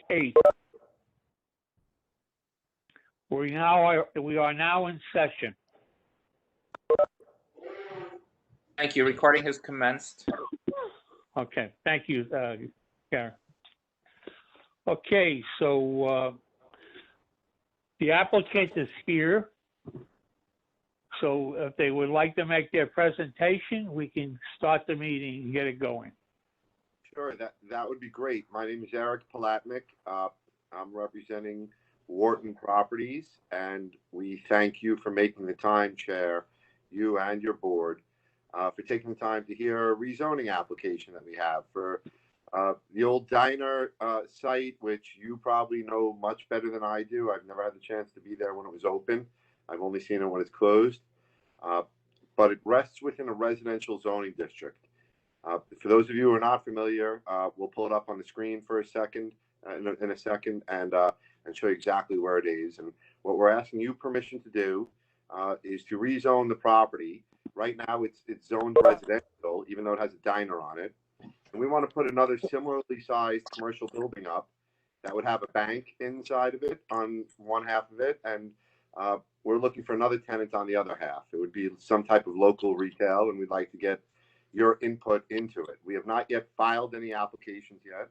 8th. We are now in session. Thank you. Recording has commenced. Okay, thank you, Karen. Okay, so the applicant is here. So if they would like to make their presentation, we can start the meeting and get it going. Sure, that would be great. My name is Eric Palatnik. I'm representing Wharton Properties, and we thank you for making the time, Chair, you and your board, for taking the time to hear a rezoning application that we have for the old diner site, which you probably know much better than I do. I've never had the chance to be there when it was open. I've only seen it when it's closed. But it rests within a residential zoning district. For those of you who are not familiar, we'll pull it up on the screen for a second, in a second, and show you exactly where it is. And what we're asking you permission to do is to rezone the property. Right now, it's zoned residential, even though it has a diner on it. And we want to put another similarly sized commercial building up that would have a bank inside of it on one half of it, and we're looking for another tenant on the other half. It would be some type of local retail, and we'd like to get your input into it. We have not yet filed any applications yet.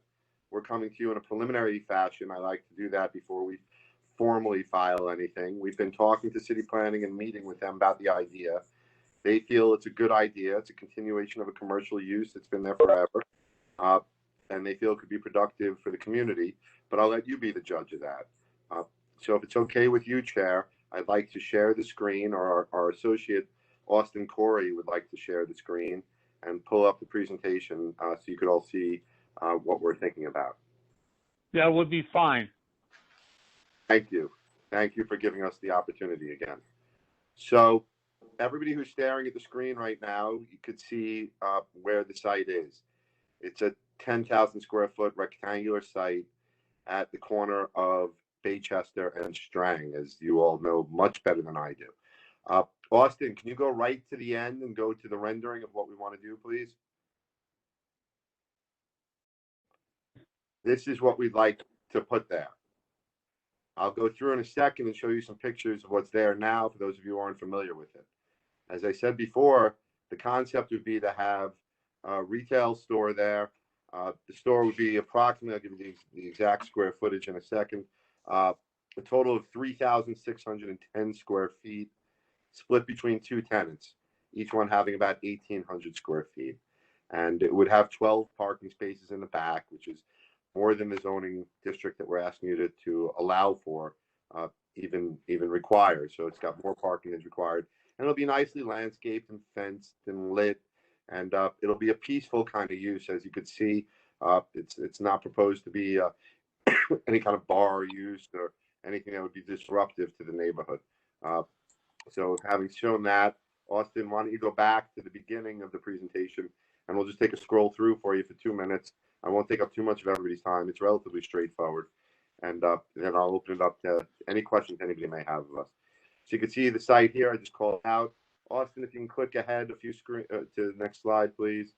We're coming to you in a preliminary fashion. I like to do that before we formally file anything. We've been talking to city planning and meeting with them about the idea. They feel it's a good idea. It's a continuation of a commercial use that's been there forever. And they feel it could be productive for the community, but I'll let you be the judge of that. So if it's okay with you, Chair, I'd like to share the screen, or our associate, Austin Corey, would like to share the screen and pull up the presentation so you could all see what we're thinking about. That would be fine. Thank you. Thank you for giving us the opportunity again. So everybody who's staring at the screen right now, you could see where the site is. It's a 10,000 square foot rectangular site at the corner of Baychester and Strang, as you all know much better than I do. Austin, can you go right to the end and go to the rendering of what we want to do, please? This is what we'd like to put there. I'll go through in a second and show you some pictures of what's there now for those of you who aren't familiar with it. As I said before, the concept would be to have a retail store there. The store would be approximately, I'll give you the exact square footage in a second, a total of 3,610 square feet, split between two tenants, each one having about 1,800 square feet. And it would have 12 parking spaces in the back, which is more than the zoning district that we're asking you to allow for even requires. So it's got more parking as required. And it'll be nicely landscaped and fenced and lit. And it'll be a peaceful kind of use. As you could see, it's not proposed to be any kind of bar use or anything that would be disruptive to the neighborhood. So having shown that, Austin, why don't you go back to the beginning of the presentation, and we'll just take a scroll through for you for 2 minutes. I won't take up too much of everybody's time. It's relatively straightforward. And then I'll open it up to any questions anybody may have of us. So you can see the site here. I just called out. Austin, if you can click ahead a few to the next slide, please.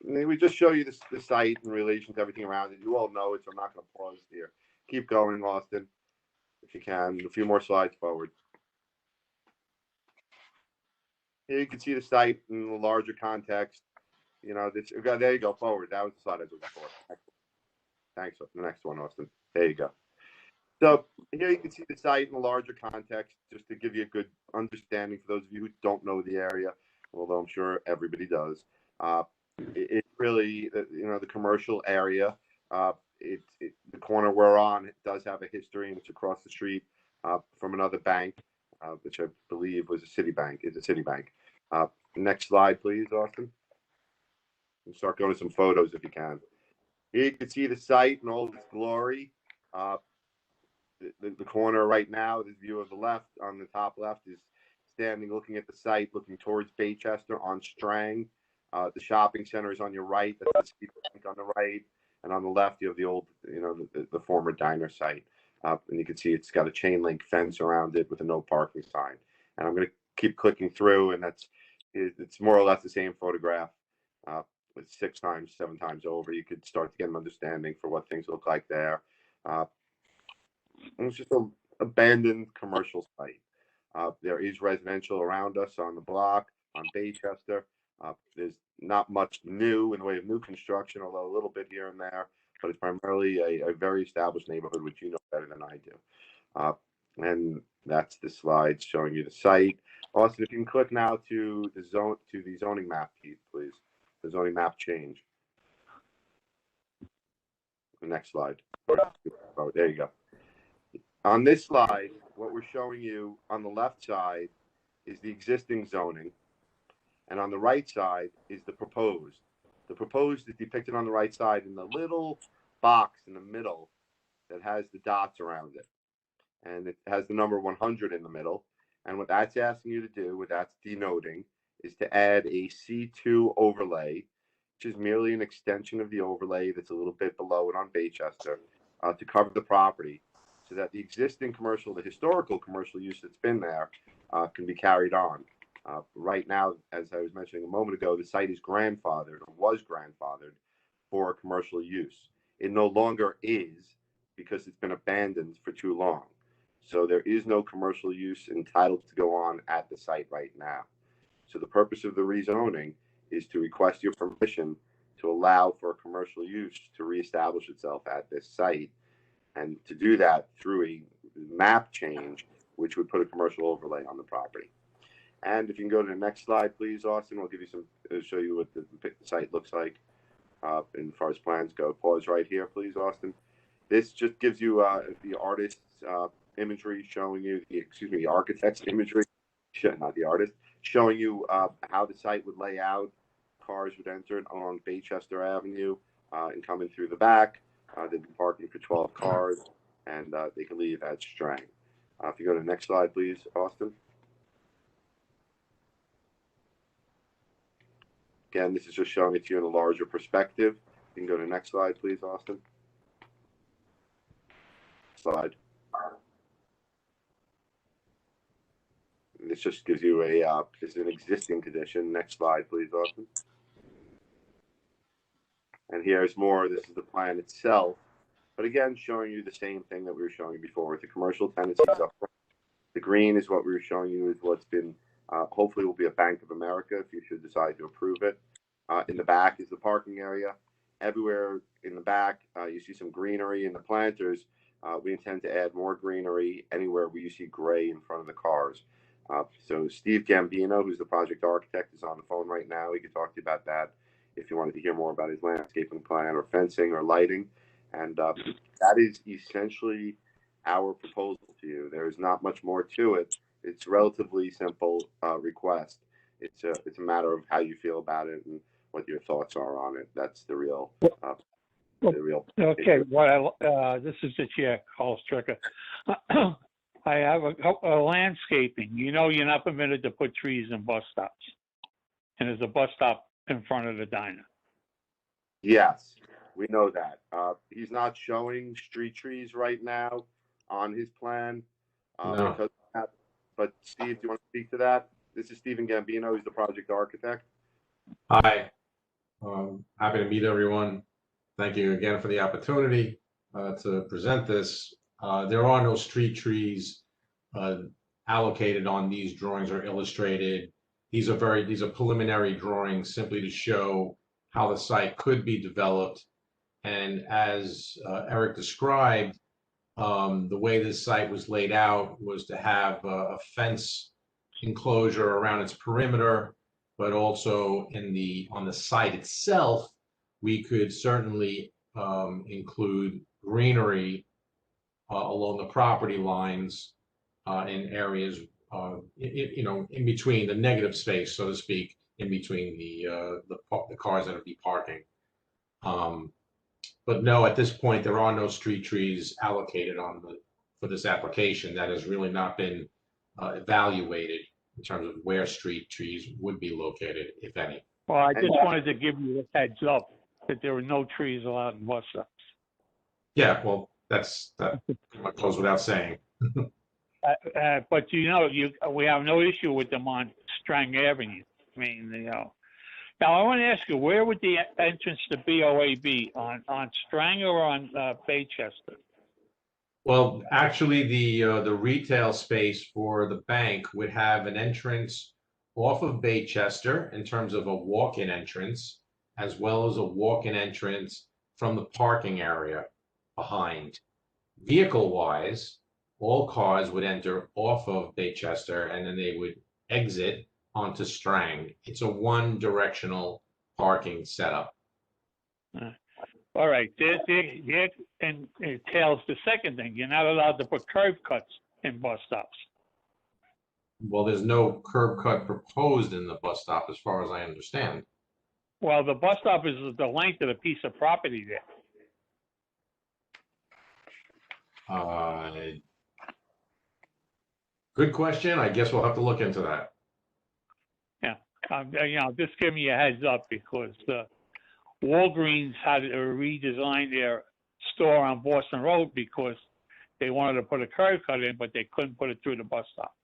We just show you the site in relation to everything around it. You all know it, so I'm not going to pause here. Keep going, Austin, if you can. A few more slides forward. Here you can see the site in the larger context. You know, this, there you go, forward. That was the slide I was looking for. Thanks. The next one, Austin. There you go. So here you can see the site in a larger context, just to give you a good understanding for those of you who don't know the area, although I'm sure everybody does. It's really, you know, the commercial area. The corner we're on, it does have a history, and it's across the street from another bank, which I believe was a Citibank. It's a Citibank. Next slide, please, Austin. And start going to some photos if you can. Here you can see the site in all of its glory. The corner right now, this view of the left, on the top left, is standing looking at the site, looking towards Baychester on Strang. The shopping center is on your right. That's the Citibank on the right. And on the left, you have the old, you know, the former diner site. And you can see it's got a chain link fence around it with a no parking sign. And I'm going to keep clicking through, and it's more or less the same photograph. with 6 times, 7 times over, you could start to get an understanding for what things look like there. It's just an abandoned commercial site. There is residential around us on the block, on Baychester. There's not much new in the way of new construction, although a little bit here and there, but it's primarily a very established neighborhood, which you know better than I do. And that's the slide showing you the site. Austin, if you can click now to the zoning map, please. The zoning map change. The next slide. Oh, there you go. On this slide, what we're showing you on the left side is the existing zoning, and on the right side is the proposed. The proposed is depicted on the right side in the little box in the middle that has the dots around it, and it has the number 100 in the middle. And what that's asking you to do, what that's denoting, is to add a C2 overlay, which is merely an extension of the overlay that's a little bit below it on Baychester, to cover the property, so that the existing commercial, the historical commercial use that's been there, can be carried on. Right now, as I was mentioning a moment ago, the site is grandfathered, or was grandfathered, for commercial use. It no longer is, because it's been abandoned for too long. So there is no commercial use entitled to go on at the site right now. So the purpose of the rezoning is to request your permission to allow for commercial use to reestablish itself at this site, and to do that through a map change, which would put a commercial overlay on the property. And if you can go to the next slide, please, Austin, we'll give you some, show you what the site looks like as far as plans go. Pause right here, please, Austin. This just gives you the artist's imagery showing you, the architect's imagery, not the artist, showing you how the site would lay out. Cars would enter it along Baychester Avenue and come in through the back. They'd be parking for 12 cars, and they can leave at Strang. If you go to the next slide, please, Austin. Again, this is just showing it to you in a larger perspective. You can go to the next slide, please, Austin. Slide. And this just gives you a, this is an existing condition. Next slide, please, Austin. And here's more. This is the plan itself. But again, showing you the same thing that we were showing you before with the commercial tenancies up front. The green is what we were showing you is what's been, hopefully will be a Bank of America if you should decide to approve it. In the back is the parking area. Everywhere in the back, you see some greenery in the planters. We intend to add more greenery anywhere where you see gray in front of the cars. So Steve Gambino, who's the project architect, is on the phone right now. He could talk to you about that if you wanted to hear more about his landscaping plan or fencing or lighting. And that is essentially our proposal to you. There is not much more to it. It's a relatively simple request. It's a matter of how you feel about it and what your thoughts are on it. That's the real. Okay. Well, this is the chair, Carl Stricker. I have a landscaping. You know, you're not permitted to put trees in bus stops, and there's a bus stop in front of the diner. Yes, we know that. He's not showing street trees right now on his plan. No. Because of that. But Steve, do you want to speak to that? This is Stephen Gambino. He's the project architect. Hi, happy to meet everyone. Thank you again for the opportunity to present this. There are no street trees allocated on these drawings or illustrated. These are preliminary drawings simply to show how the site could be developed. And as Eric described, the way this site was laid out was to have a fence enclosure around its perimeter, but also on the site itself, we could certainly include greenery along the property lines in areas, in between the negative space, so to speak, in between the cars that would be parking. But no, at this point, there are no street trees allocated for this application. That has really not been evaluated in terms of where street trees would be located, if any. Well, I just wanted to give you a heads up that there were no trees allowed in bus stops. Yeah, well, that goes without saying. But we have no issue with them on Strang Avenue. I mean, Now, I want to ask you, where would the entrance to BOA be? On Strang or on Baychester? Well, actually, the retail space for the bank would have an entrance off of Baychester in terms of a walk-in entrance, as well as a walk-in entrance from the parking area behind. Vehicle-wise, all cars would enter off of Baychester and then they would exit onto Strang. It's a one-directional parking setup. All right, there and it tells the second thing. You're not allowed to put curb cuts in bus stops. Well, there's no curb cut proposed in the bus stop, as far as I understand. Well, the bus stop is the length of the piece of property there. Good question. I guess we'll have to look into that. Just give me a heads up because Walgreens had to redesign their store on Boston Road because they wanted to put a curb cut in, but they couldn't put it through the bus stop.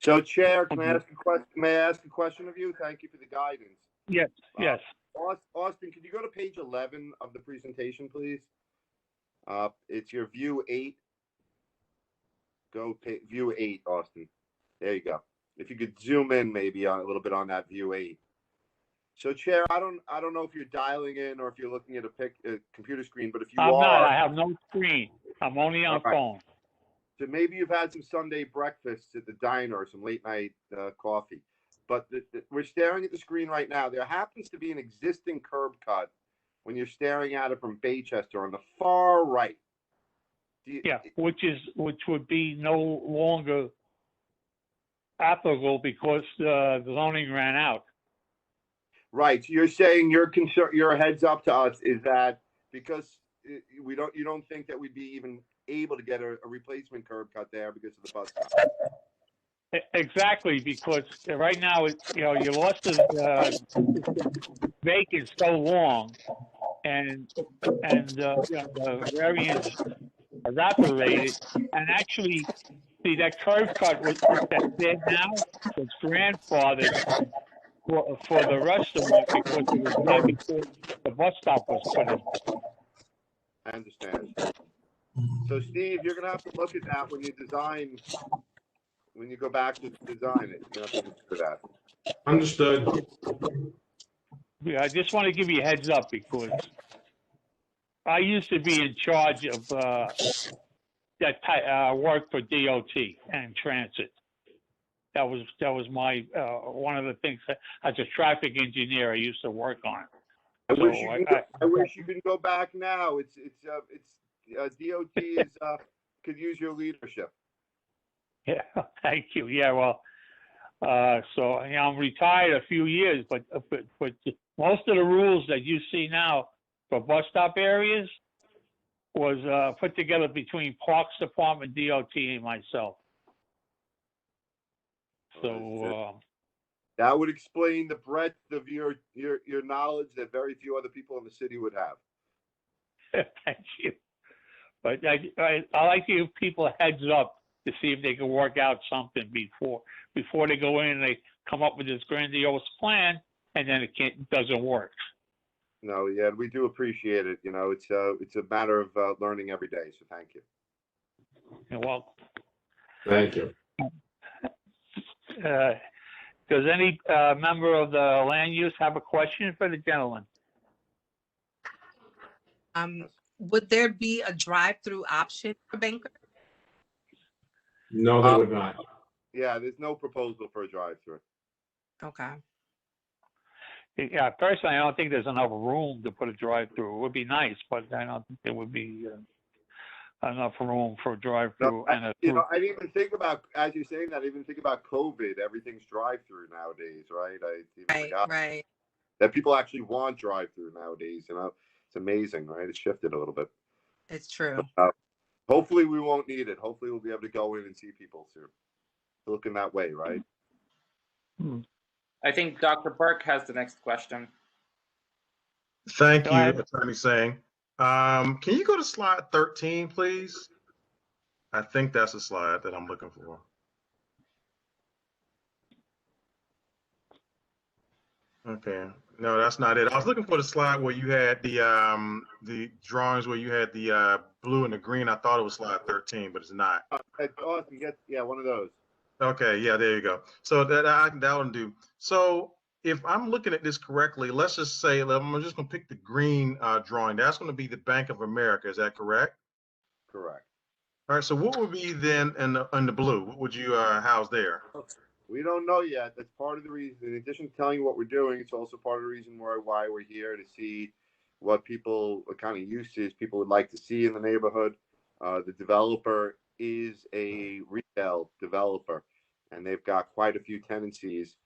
So, Chair, can I ask a question? May I ask a question of you? Thank you for the guidance. Yes, yes. Austin, could you go to page 11 of the presentation, please? It's your view 8. Go view 8, Austin. There you go. If you could zoom in maybe a little bit on that view 8. So, Chair, I don't know if you're dialing in or if you're looking at a computer screen, but if you I'm are, not. I have no screen. I'm only on phone. So maybe you've had some Sunday breakfasts at the diner or some late night coffee. But we're staring at the screen right now. There happens to be an existing curb cut when you're staring at it from Baychester on the far right. Which would be no longer applicable because the zoning ran out. Right. So you're saying your heads up to us is that because you don't think that we'd be even able to get a replacement curb cut there because of the bus stop. Exactly, because right now you lost the vacant so long, and the variance evaporated, and actually, see that curb cut that's there now was grandfathered for the rest of it because it was there before the bus stop was put in. I understand. So, Steve, you're going to have to look at that when you go back to design it. You're going to have to consider that. Understood. Yeah, I just want to give you a heads up because I used to be in charge of work for DOT and transit. That was my one of the things that, as a traffic engineer I used to work on. I wish you could go back now. It's DOT could use your leadership. Yeah, thank you. Yeah, well, so I'm retired a few years, but most of the rules that you see now for bus stop areas was put together between Parks Department, DOT, and myself. So that would explain the breadth of your knowledge that very few other people in the city would have. Thank you. But I like to give people a heads up to see if they can work out something before they go in and they come up with this grandiose plan and then it doesn't work. No, yeah, we do appreciate it. It's a matter of learning every day. So thank you. You're welcome. Thank you. Does any member of the land use have a question for the gentleman? Would there be a drive-through option for bankers? No, they would not. Yeah, there's no proposal for a drive-through. Okay. Yeah, personally, I don't think there's enough room to put a drive-through. It would be nice, but I don't think there would be enough room for a drive-through. I didn't even think about, as you're saying that, I didn't even think about COVID. Everything's drive-through nowadays, right? Right. That people actually want drive-through nowadays. It's amazing, right? It's shifted a little bit. It's true. Hopefully we won't need it. Hopefully we'll be able to go in and see people soon. Looking that way, right? I think Dr. Burke has the next question. Thank you, Attorney Singh. Can you go to slide 13, please? I think that's the slide that I'm looking for. Okay. No, that's not it. I was looking for the slide where you had the drawings where you had the blue and the green. I thought it was slide 13, but it's not. Austin, yeah, one of those. Okay, yeah, there you go. So that'll do. So if I'm looking at this correctly, let's just say I'm just gonna pick the green drawing. That's gonna be the Bank of America. Is that correct? Correct. All right. So what would be then in the blue? What would you house there? We don't know yet. That's part of the reason. In addition to telling you what we're doing, it's also part of the reason why we're here to see what kind of uses people would like to see in the neighborhood. The developer is a retail developer, and they've got quite a few tenancies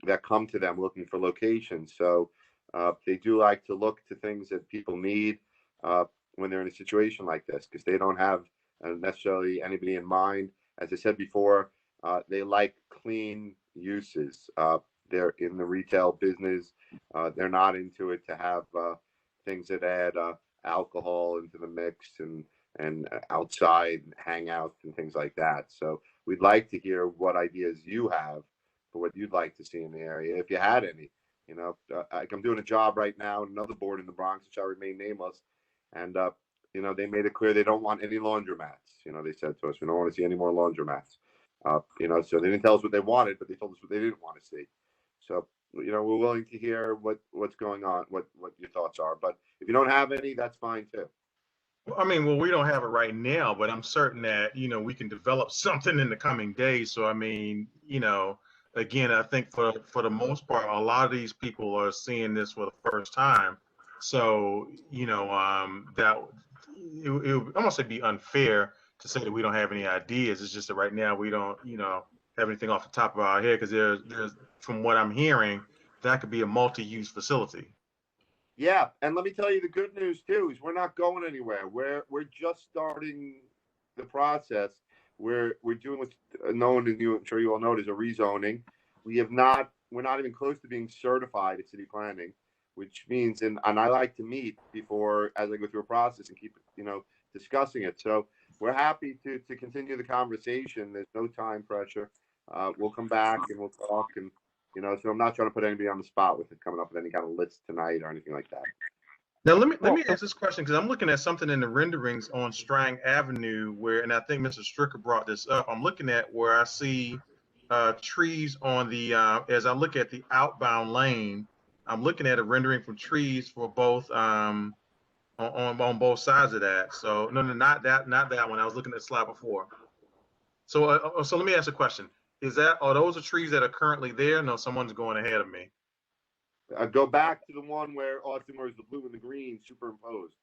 that come to them looking for locations. So they do like to look to things that people need when they're in a situation like this, because they don't have necessarily anybody in mind. As I said before, they like clean uses. They're in the retail business. They're not into it to have things that add alcohol into the mix and outside hangouts and things like that. So we'd like to hear what ideas you have for what you'd like to see in the area, if you had any. You know, I'm doing a job right now in another board in the Bronx, which shall remain nameless, and you know, they made it clear they don't want any laundromats. You know, they said to us, we don't want to see any more laundromats. You know, so they didn't tell us what they wanted, but they told us what they didn't want to see. So, you know, we're willing to hear what's going on, what your thoughts are. But if you don't have any, that's fine too. I mean, well, we don't have it right now, but I'm certain that, we can develop something in the coming days. So, I mean, again, I think for the most part, a lot of these people are seeing this for the first time. So, that it would almost be unfair to say that we don't have any ideas. It's just that right now we don't, have anything off the top of our head because there's, from what I'm hearing, that could be a multi-use facility. Yeah, and let me tell you the good news too is we're not going anywhere. We're just starting the process. We're doing what's known, and I'm sure you all know, as a rezoning. We're not even close to being certified at city planning, which means, and I like to meet before as I go through a process and keep discussing it. So we're happy to continue the conversation. There's no time pressure. We'll come back and we'll talk and. So I'm not trying to put anybody on the spot with it coming up with any kind of list tonight or anything like that. Now let me ask this question because I'm looking at something in the renderings on Strang Avenue and I think Mr. Stricker brought this up. I'm looking at where I see trees on the as I look at the outbound lane. I'm looking at a rendering from trees for both on both sides of that. So no, not that one. I was looking at the slide before. So so let me ask a question. Are those the trees that are currently there? No, someone's going ahead of me. Go back to the one where Austin, where's the blue and the green superimposed.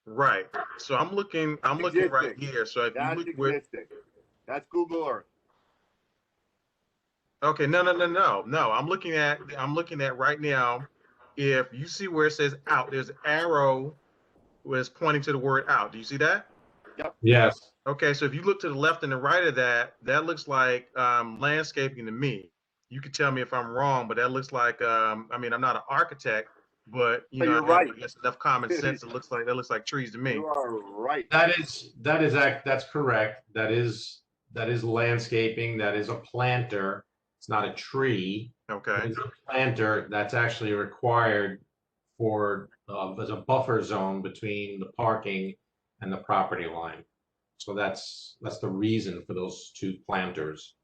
Right. So I'm looking right here. So if that's you look existing. That's Google Earth. Okay, no. I'm looking at right now. If you see where it says out, there's an arrow where it's pointing to the word out. Do you see that? Yep. Yes. Okay, so if you look to the left and the right of that, that looks like landscaping to me. You can tell me if I'm wrong, but that looks like I mean, I'm not an architect, but you're I right. have, I guess, enough common sense. That looks like trees to me. You are right. That's correct. That is landscaping. That is a planter. It's not a tree. Okay. It's a planter that's actually required for as a buffer zone between the parking and the property line. So that's the reason for those two planters.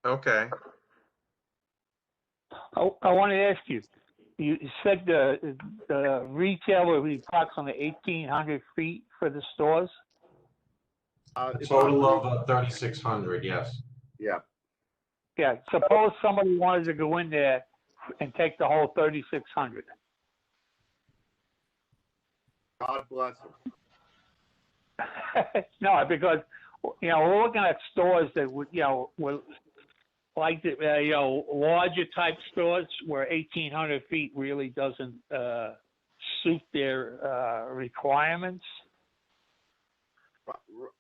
Okay. I want to ask you. You said the retail will be approximately 1,800 feet for the stores. A total of 3,600. Yes. Yeah. Yeah. Suppose somebody wanted to go in there and take the whole 3,600. God bless them. No, because we're looking at stores that would were like the larger type stores where 1,800 feet really doesn't suit their requirements.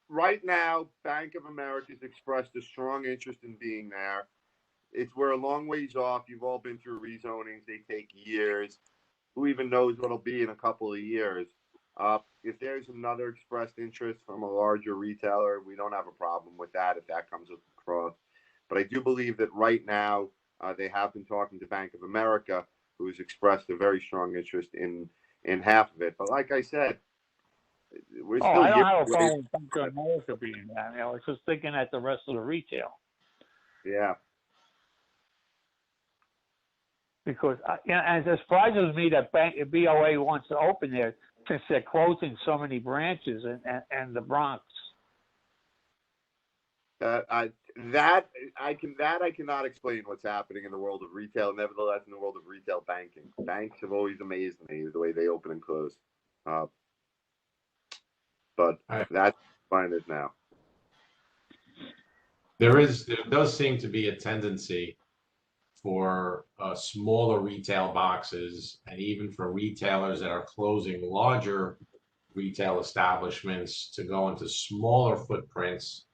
Right now, Bank of America's expressed a strong interest in being there. We're a long ways off. You've all been through rezonings. They take years. Who even knows what'll be in a couple of years? If there's another expressed interest from a larger retailer, we don't have a problem with that if that comes across. But I do believe that right now they have been talking to Bank of America, who's expressed a very strong interest in half of it. But like I said, we're Oh, still I don't years have a away. problem with Bank of America being that. I was just thinking at the rest of the retail. Yeah. Because, and it surprises me that BOA wants to open there since they're closing so many branches in the Bronx. I cannot explain what's happening in the world of retail. Nevertheless, in the world of retail banking, banks have always amazed me the way they open and close. But that's fine as now. There does seem to be a tendency for smaller retail boxes, and even for retailers that are closing larger retail establishments, to go into smaller footprints,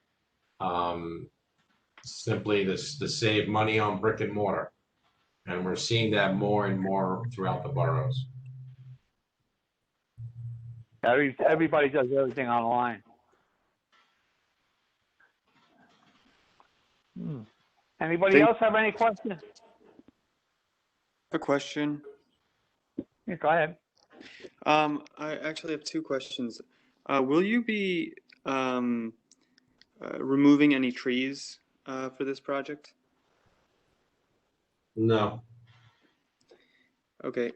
simply to save money on brick and mortar. And we're seeing that more and more throughout the boroughs. Everybody does everything online. Anybody else have any questions? A question. Yeah, go ahead. I actually have two questions. Will you be removing any trees for this project? No. Okay.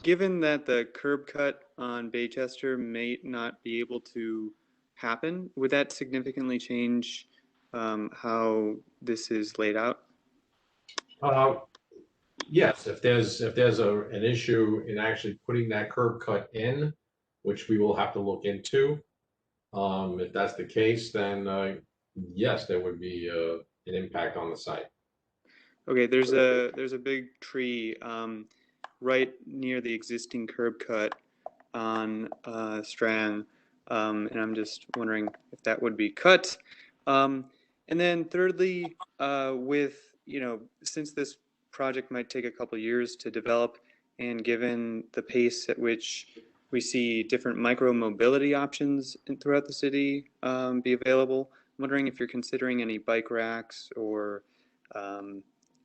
Given that the curb cut on Baychester may not be able to happen, would that significantly change how this is laid out? Yes, if there's an issue in actually putting that curb cut in, which we will have to look into, if that's the case, then yes, there would be an impact on the site. Okay, there's a big tree right near the existing curb cut on Strang, and I'm just wondering if that would be cut. And then thirdly, since this project might take a couple of years to develop, and given the pace at which we see different micro mobility options throughout the city be available, I'm wondering if you're considering any bike racks or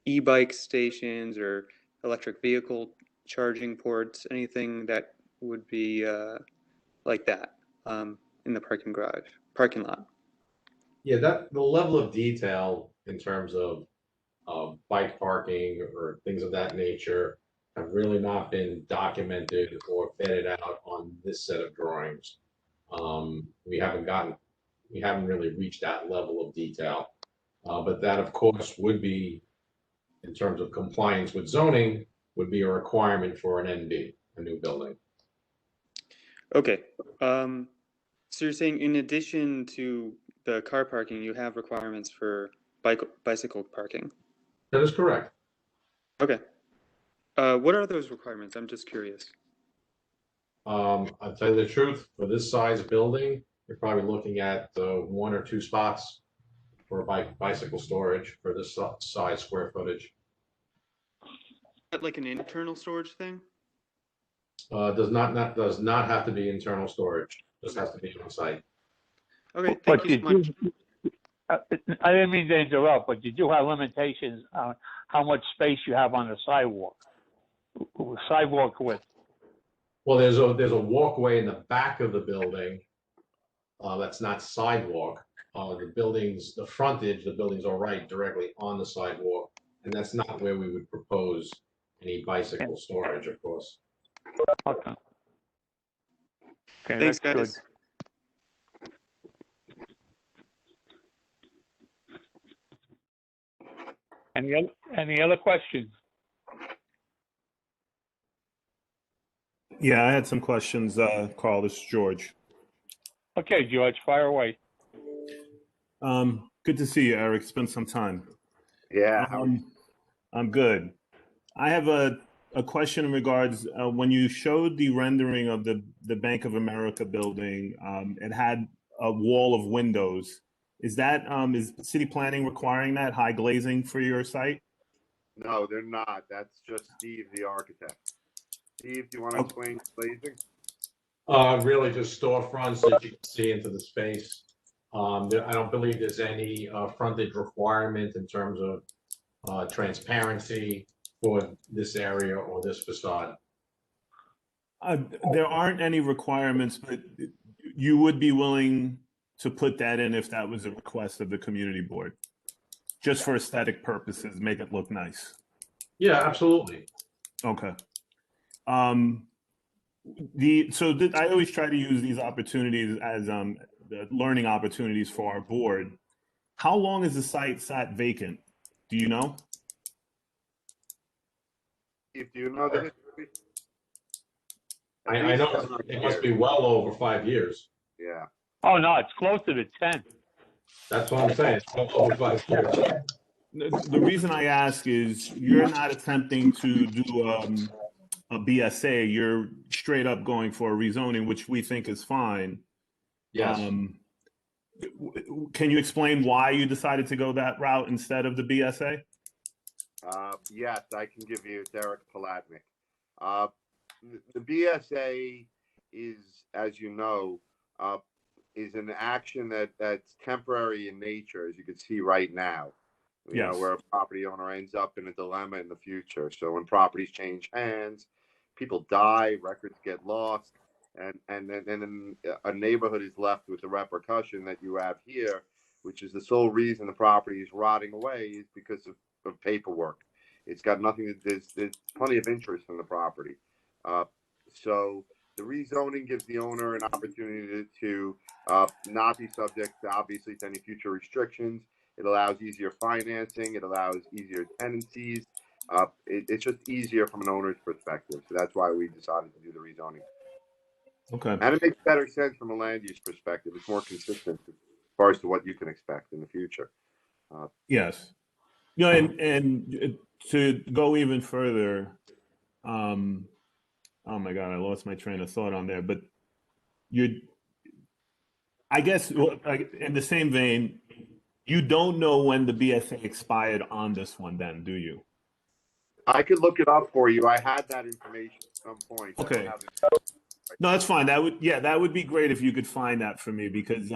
e-bike stations or electric vehicle charging ports, anything that would be like that in the parking lot. Yeah, the level of detail in terms of bike parking or things of that nature have really not been documented or vetted out on this set of drawings. We haven't really reached that level of detail, but that of course would be, in terms of compliance with zoning, would be a requirement for an NB, a new building. Okay, so you're saying in addition to the car parking, you have requirements for bicycle parking? That is correct. Okay. What are those requirements? I'm just curious. I'll tell you the truth, for this size building, you're probably looking at 1 or 2 spots for bicycle storage for this size square footage. Is that like an internal storage thing? Does not have to be internal storage. Just has to be on site. Okay, thank you so much. I didn't mean to interrupt, but you do have limitations on how much space you have on the sidewalk width. Well, there's a walkway in the back of the building. That's not sidewalk. The buildings are right directly on the sidewalk, and that's not where we would propose any bicycle storage, of course. Okay. Okay, Thanks, that's guys. good. Any other questions? Yeah, I had some questions, Carl. This is George. Okay, George, fire away. Good to see you, Eric. It's been some time. Yeah. I'm good. I have a question in regards when you showed the rendering of the Bank of America building. It had a wall of windows. Is city planning requiring that high glazing for your site? No, they're not. That's just Steve, the architect. Steve, do you want to explain glazing? Really just storefronts that you can see into the space. I don't believe there's any frontage requirement in terms of transparency for this area or this facade. There aren't any requirements, but you would be willing to put that in if that was a request of the community board, just for aesthetic purposes, make it look nice. Yeah, absolutely. Okay. I always try to use these opportunities as the learning opportunities for our board. How long is the site sat vacant? Do you know? If you know the history. I know it must be well over 5 years. Yeah. Oh, no, it's closer to 10. That's what I'm saying. It's well over 5 years. The reason I ask is you're not attempting to do a BSA. You're straight up going for a rezoning, which we think is fine. Yes. Can you explain why you decided to go that route instead of the BSA? Yes, I can give you Derek Palatnik. The BSA is, as you know, is an action that's temporary in nature, as you can see right now. You know, where a property owner ends up in a dilemma in the future. So when properties change hands, people die, records get lost, and then a neighborhood is left with the repercussion that you have here, which is the sole reason the property is rotting away is because of paperwork. It's got nothing to, there's plenty of interest in the property. So the rezoning gives the owner an opportunity to not be subject to, obviously, to any future restrictions. It allows easier financing. It allows easier tenancies. It's just easier from an owner's perspective. So that's why we decided to do the rezoning. Okay. And it makes better sense from a land use perspective. It's more consistent as far as to what you can expect in the future. Yes. No, and to go even further, oh my God, I lost my train of thought on there. But I guess, in the same vein, you don't know when the BSA expired on this one, then, do you? I could look it up for you. I had that information at some point. Okay. No, that's fine. That would be great if you could find that for me, because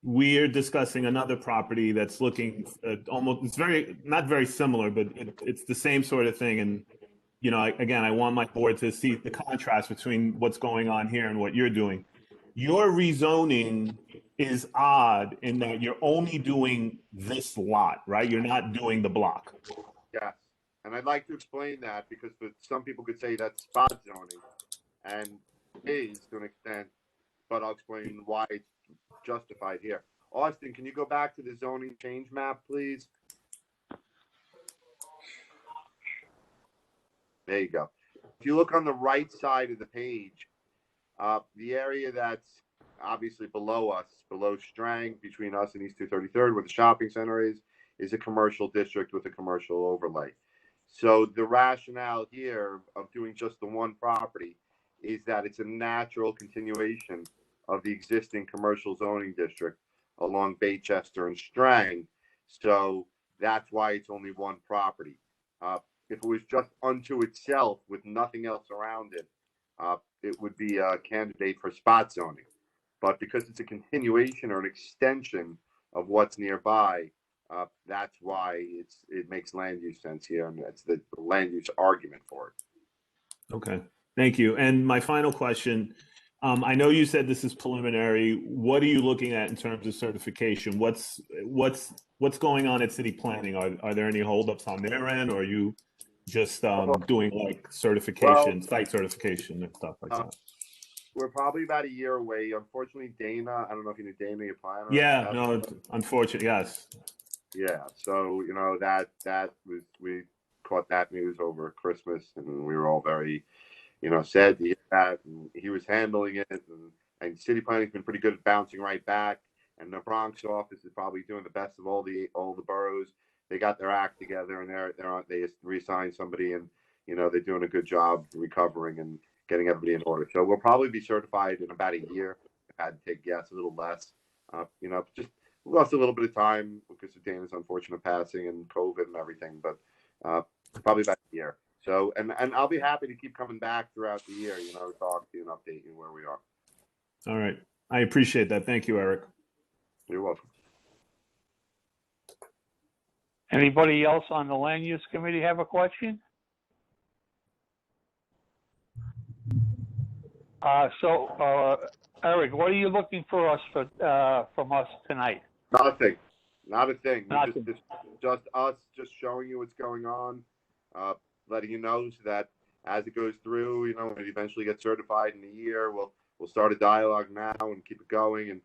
we're discussing another property that's looking almost, it's not very similar, but it's the same sort of thing. And, you know, again, I want my board to see the contrast between what's going on here and what you're doing. Your rezoning is odd in that you're only doing this lot, right? You're not doing the block. Yes. And I'd like to explain that because some people could say that's spot zoning, and it is to an extent, but I'll explain why it's justified here. Austin, can you go back to the zoning change map, please? There you go. If you look on the right side of the page, the area that's obviously below us, below Strang, between us and East 233rd, where the shopping center is a commercial district with a commercial overlay. So the rationale here of doing just the one property is that it's a natural continuation of the existing commercial zoning district along Baychester and Strang. So that's why it's only one property. If it was just unto itself with nothing else around it, it would be a candidate for spot zoning. But because it's a continuation or an extension of what's nearby, that's why it makes land use sense here, and that's the land use argument for it. Okay, thank you. And my final question, I know you said this is preliminary. What are you looking at in terms of certification? What's going on at city planning? Are there any holdups on their end, or are you just doing like certification, site certification and stuff like that? We're probably about a year away. Unfortunately, Dana, I don't know if you knew Dana, your planner. Yeah, no, unfortunately, yes. Yeah, so you know that was, we caught that news over Christmas, and we were all very, sad to hear that. And he was handling it, and city planning's been pretty good at bouncing right back. And the Bronx office is probably doing the best of all the boroughs. They got their act together, and they just reassigned somebody, and they're doing a good job recovering and getting everybody in order. So we'll probably be certified in about a year. I had to take a little less. Just lost a little bit of time because of Dana's unfortunate passing and COVID and everything, but probably about a year. So, and I'll be happy to keep coming back throughout the year, talk to you and update you where we are. All right. I appreciate that. Thank you, Eric. You're welcome. Anybody else on the land use committee have a question? Eric, what are you looking for us from us tonight? Nothing. Not a thing. Nothing. Just us just showing you what's going on, letting you know so that as it goes through, when it eventually gets certified in a year, we'll start a dialogue now and keep it going, and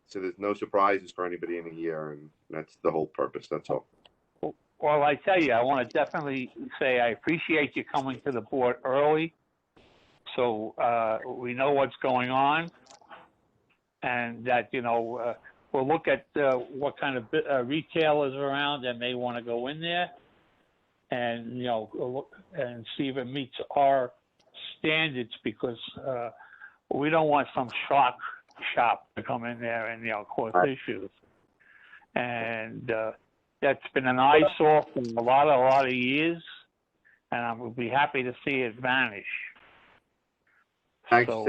so there's no surprises for anybody in a year, and that's the whole purpose. That's all. Well, I tell you, I want to definitely say I appreciate you coming to the board early, so we know what's going on, and that we'll look at what kind of retailers are around and may want to go in there, and look and see if it meets our standards, because we don't want some shock shop to come in there and cause issues. And that's been an eyesore for a lot of years, and I would be happy to see it vanish. Thanks. So,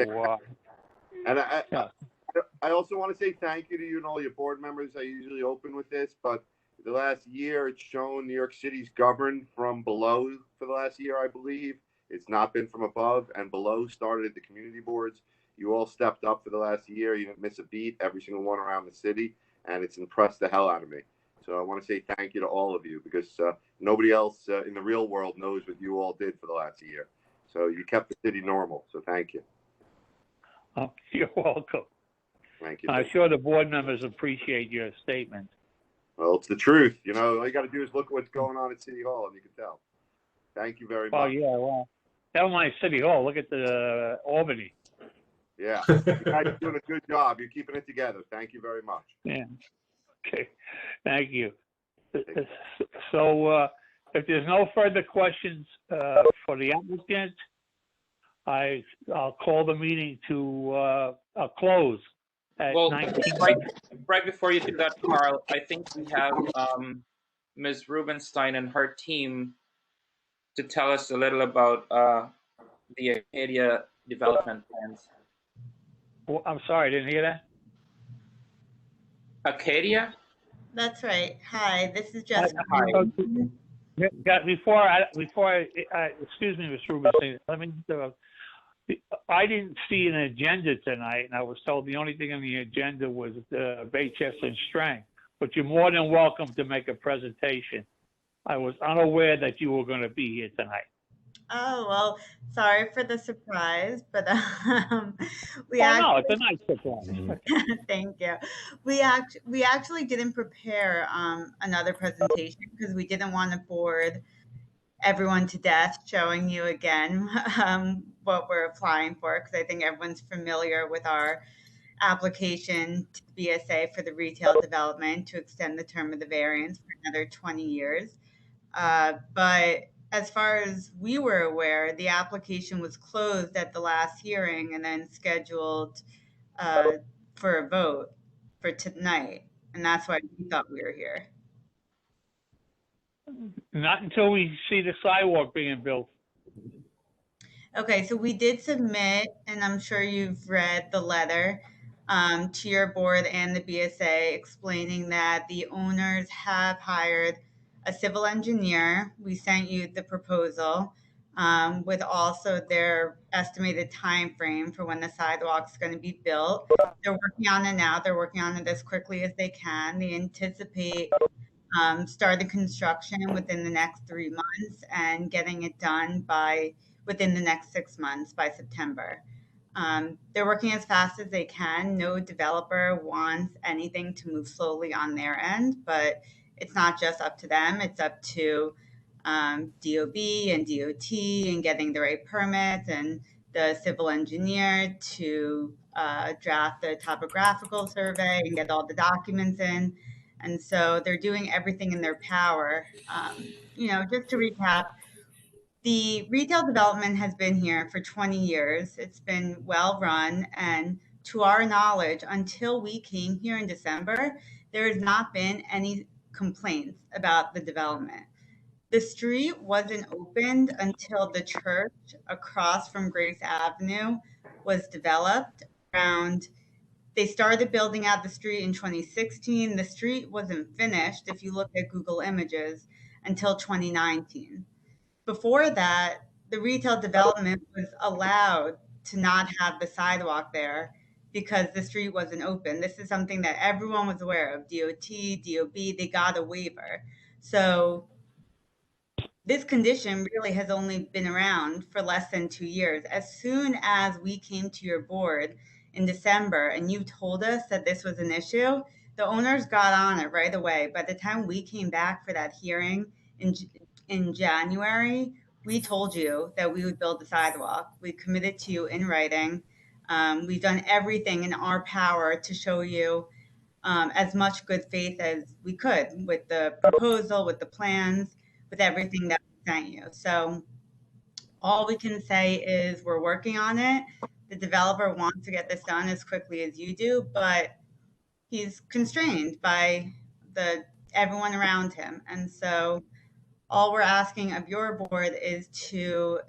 and I also want to say thank you to you and all your board members. I usually open with this, but the last year it's shown New York City's governed from below for the last year, I believe. It's not been from above, and below started at the community boards. You all stepped up for the last year. You didn't miss a beat, every single one around the city, and it's impressed the hell out of me. So I want to say thank you to all of you, because nobody else in the real world knows what you all did for the last year. So you kept the city normal. So thank you. Oh, you're welcome. Thank you. I'm sure the board members appreciate your statement. Well, it's the truth. All you got to do is look at what's going on at City Hall, and you can tell. Thank you very much. Oh, yeah, well, never mind City Hall. Look at the Albany. Yeah, you guys are doing a good job. You're keeping it together. Thank you very much. Yeah. Okay. Thank you. So if there's no further questions for the applicant, I'll call the meeting to a close at Well, 19. right before you do that, Carl, I think we have Ms. Rubenstein and her team to tell us a little about the Acadia development plans. Oh, I'm sorry, I didn't hear that. Acadia? That's right. Hi, this is Jessica. Hi. Before I excuse me, Ms. Rubenstein, let me I didn't see an agenda tonight, and I was told the only thing on the agenda was Baychester and Strang. But you're more than welcome to make a presentation. I was unaware that you were going to be here tonight. Oh, well, sorry for the surprise, but we no, it's a nice surprise. Thank you. We actually didn't prepare another presentation because we didn't want to bore everyone to death showing you again what we're applying for, because I think everyone's familiar with our application to BSA for the retail development to extend the term of the variance for another 20 years. But as far as we were aware, the application was closed at the last hearing and then scheduled for a vote for tonight. And that's why we thought we were here. Not until we see the sidewalk being built. Okay, so we did submit, and I'm sure you've read the letter to your board and the BSA explaining that the owners have hired a civil engineer. We sent you the proposal with also their estimated time frame for when the sidewalk's going to be built. They're working on it now. They're working on it as quickly as they can. They anticipate starting construction within the next 3 months and getting it done within the next 6 months by September. They're working as fast as they can. No developer wants anything to move slowly on their end, but it's not just up to them. It's up to DOB and DOT and getting the right permits and the civil engineer to draft the topographical survey and get all the documents in. And so they're doing everything in their power. Just to recap, the retail development has been here for 20 years. It's been well run. And to our knowledge, until we came here in December, there has not been any complaints about the development. The street wasn't opened until the church across from Grace Avenue was developed around They started building out the street in 2016. The street wasn't finished, if you look at Google Images, until 2019. Before that, the retail development was allowed to not have the sidewalk there because the street wasn't open. This is something that everyone was aware of. DOT, DOB, they got a waiver. So this condition really has only been around for less than 2 years. As soon as we came to your board in December and you told us that this was an issue, the owners got on it right away. By the time we came back for that hearing in January, we told you that we would build the sidewalk. We committed to you in writing. We've done everything in our power to show you as much good faith as we could with the proposal, with the plans, with everything that we sent you. So all we can say is we're working on it. The developer wants to get this done as quickly as you do, but he's constrained by everyone around him. And so all we're asking of your board is to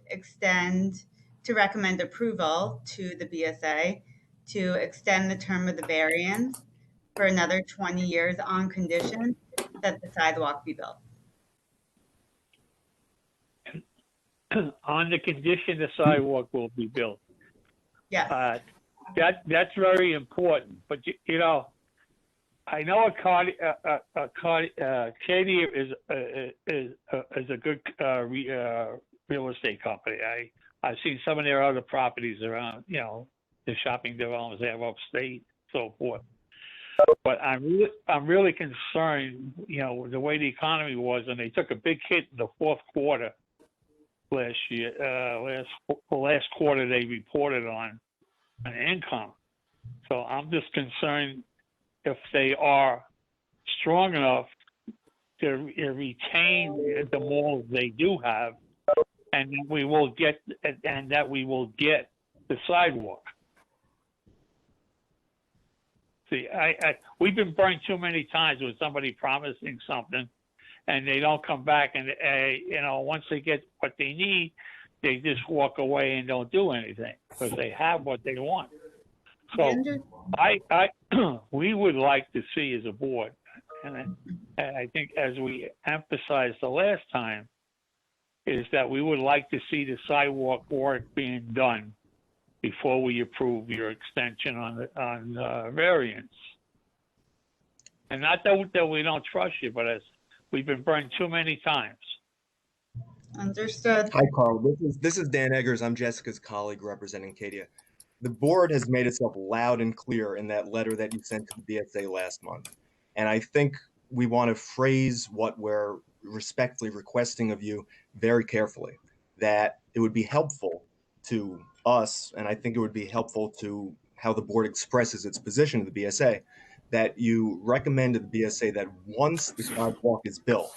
recommend approval to the BSA to extend the term of the variance for another 20 years on condition that the sidewalk be built. On the condition the sidewalk will be built. Yes. That's very important. But you know, I know Katie is a good real estate company. I've seen some of their other properties around, you know, the shopping developments they have upstate, so forth. But I'm really concerned, you know, the way the economy was, and they took a big hit in the fourth quarter last year. Last quarter they reported on an income. So I'm just concerned if they are strong enough to retain the malls they do have, and that we will get the sidewalk. See, we've been burned too many times with somebody promising something, and they don't come back, and you know, once they get what they need, they just walk away and don't do anything because they have what they want. So we would like to see as a board, and I think as we emphasized the last time, is that we would like to see the sidewalk work being done before we approve your extension on variance. And not that we don't trust you, but as we've been burned too many times. Understood. Hi, Carl. This is Dan Eggers. I'm Jessica's colleague representing Cadia. The board has made itself loud and clear in that letter that you sent to the BSA last month. And I think we want to phrase what we're respectfully requesting of you very carefully, that it would be helpful to us, and I think it would be helpful to how the board expresses its position to the BSA, that you recommend to the BSA that once the sidewalk is built,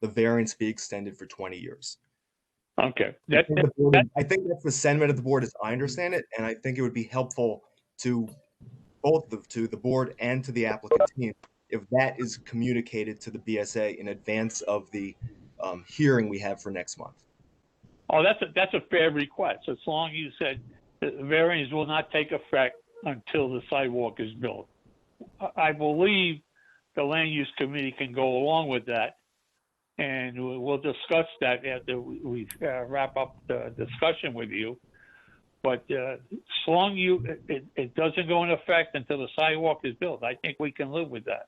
the variance be extended for 20 years. Okay. I think that's the sentiment of the board as I understand it, and I think it would be helpful to both to the board and to the applicant team if that is communicated to the BSA in advance of the hearing we have for next month. Oh, that's a fair request. As long as you said the variance will not take effect until the sidewalk is built. I believe the land use committee can go along with that, and we'll discuss that after we wrap up the discussion with you. But as long as it doesn't go into effect until the sidewalk is built, I think we can live with that.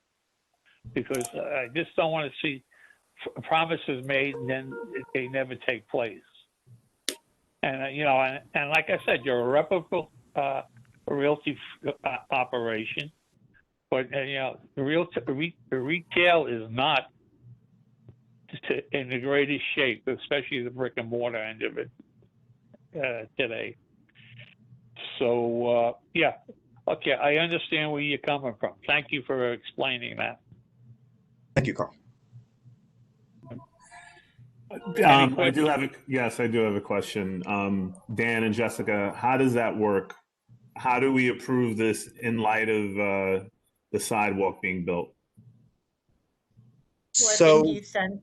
Because I just don't want to see promises made and then they never take place. And you know, and like I said, you're a reputable realty operation, but you know, the retail is not in the greatest shape, especially the brick and mortar end of it today. So yeah, okay, I understand where you're coming from. Thank you for explaining that. Thank you, Carl. I do have a question. Dan and Jessica, how does that work? How do we approve this in light of the sidewalk being built? Well, I think you sent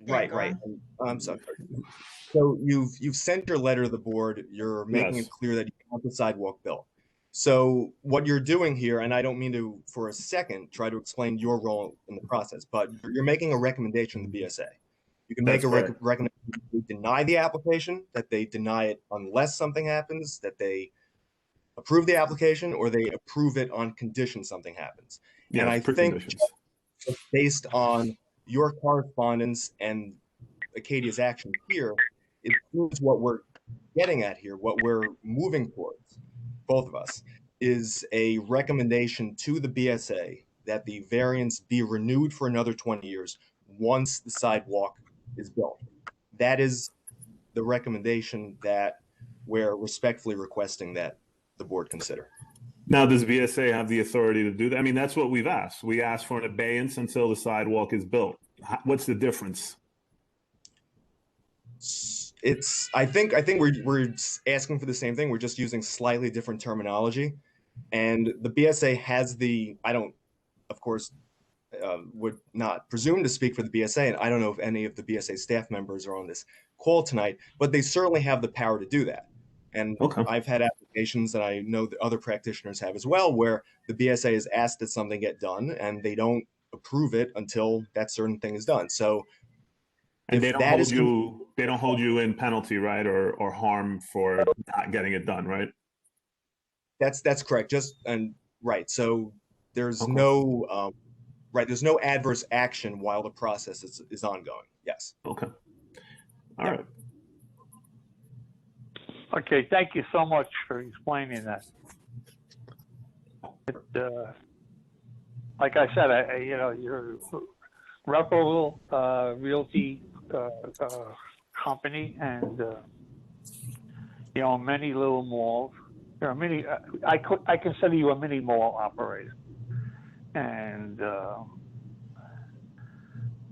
Right, go right. on. I'm sorry. So you've sent your letter to the board. You're making Yes. it clear that you want the sidewalk built. So what you're doing here, and I don't mean to, for a second, try to explain your role in the process, but you're making a recommendation to the BSA. You can make That's a correct. recommendation that they deny the application, that they deny it unless something happens, that they approve the application, or they approve it on condition something happens. And Yes, I think preconditions. just based on your correspondence and Acadia's action here, it proves what we're getting at here, what we're moving towards, both of us, is a recommendation to the BSA that the variance be renewed for another 20 years once the sidewalk is built. That is the recommendation that we're respectfully requesting that the board consider. Now, does BSA have the authority to do that? I mean, that's what we've asked. We asked for an abeyance until the sidewalk is built. What's the difference? It's I think we're asking for the same thing. We're just using slightly different terminology, and the BSA has the I don't, of course, would not presume to speak for the BSA, and I don't know if any of the BSA staff members are on this call tonight, but they certainly have the power to do that. And Okay. I've had applications that I know that other practitioners have as well, where the BSA is asked that something get done, and they don't approve it until that certain thing is done. So And if they don't that hold is you, they don't hold you in penalty, right, or harm for not getting it done, right? that's correct. Just and right. So there's Okay. no right. There's no adverse action while the process is ongoing. Yes. Okay. All Yeah. right. Okay, thank you so much for explaining that. Like I said, you're a reputable realty company, and you own many little malls. There are many. I consider you a mini mall operator, and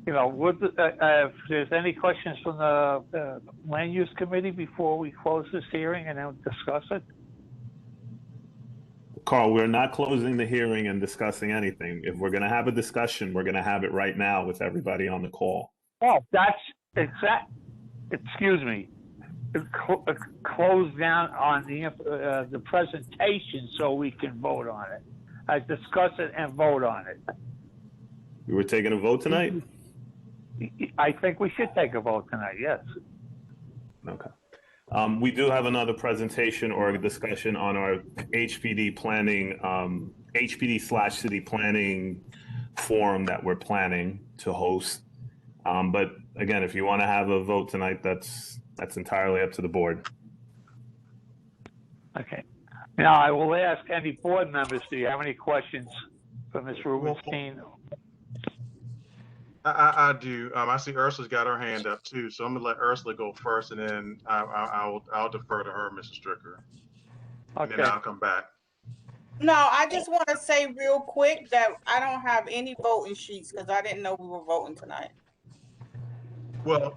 if there's any questions from the land use committee before we close this hearing and then discuss it. Carl, we're not closing the hearing and discussing anything. If we're going to have a discussion, we're going to have it right now with everybody on the call. Oh, that's exact. Excuse me. Close down on the presentation so we can vote on it. Discuss it and vote on it. We were taking a vote tonight? I think we should take a vote tonight, yes. Okay. We do have another presentation or a discussion on our HPD planning, HPD/city planning forum that we're planning to host. But again, if you want to have a vote tonight, that's entirely up to the board. Okay. Now, I will ask any board members, do you have any questions for Ms. Rubenstein? I do. I see Ursula's got her hand up too, so I'm gonna let Ursula go first, and then I'll defer to her, Mrs. Stricker, and then I'll come back. No, I just want to say real quick that I don't have any voting sheets because I didn't know we were voting tonight. Well,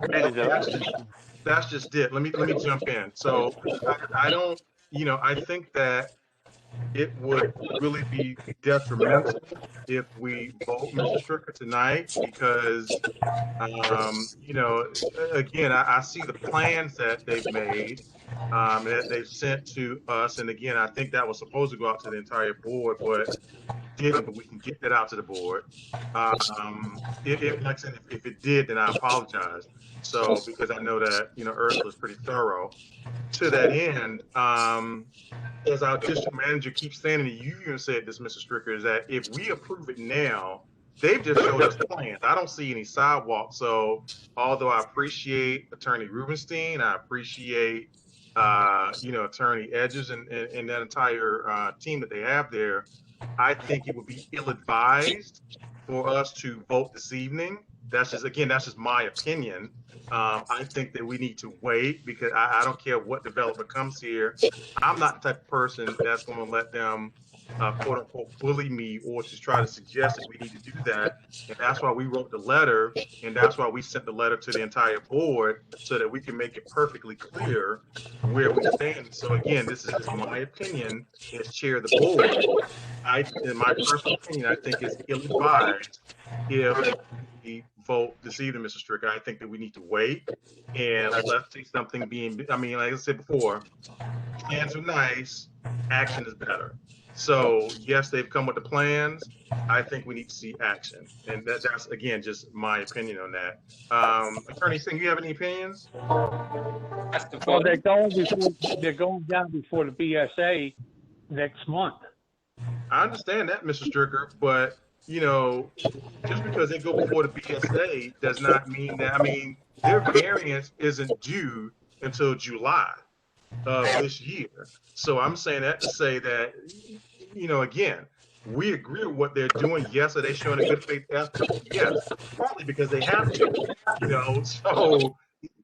that's just it. Let me jump in. So I don't, I think that it would really be detrimental if we vote Mr. Stricker tonight because, again, I see the plans that they've made, that they've sent to us. And again, I think that was supposed to go out to the entire board, but didn't, but we can get that out to the board. If it did, then I apologize. So, because I know that, Ursula's pretty thorough. To that end, as our district manager keeps saying, and you even said this, Mr. Stricker, is that if we approve it now, they've just showed us plans. I don't see any sidewalks. So, although I appreciate Attorney Rubenstein, I appreciate, Attorney Edges and that entire team that they have there, I think it would be ill-advised for us to vote this evening. That's just my opinion. I think that we need to wait because I don't care what developer comes here. I'm not the type of person that's going to let them quote unquote bully me or to try to suggest that we need to do that. And that's why we wrote the letter, and that's why we sent the letter to the entire board so that we can make it perfectly clear where we stand. So again, this is just my opinion as chair of the board. In my personal opinion, I think it's ill-advised if we vote this evening, Mr. Stricker. I think that we need to wait and let's see something being, I mean, like I said before, plans are nice, action is better. So yes, they've come with the plans. I think we need to see action. And that's again, just my opinion on that. Attorney Singh, you have any opinions? That's the Well, voting. they're going down before the BSA next month. I understand that, Mr. Stricker, but you know, just because they go before the BSA does not mean that, I mean, their variance isn't due until July of this year. So I'm saying that to say that, you know, again, we agree with what they're doing. Yes, are they showing a good faith effort? Yes, partly because they have to, you know, so,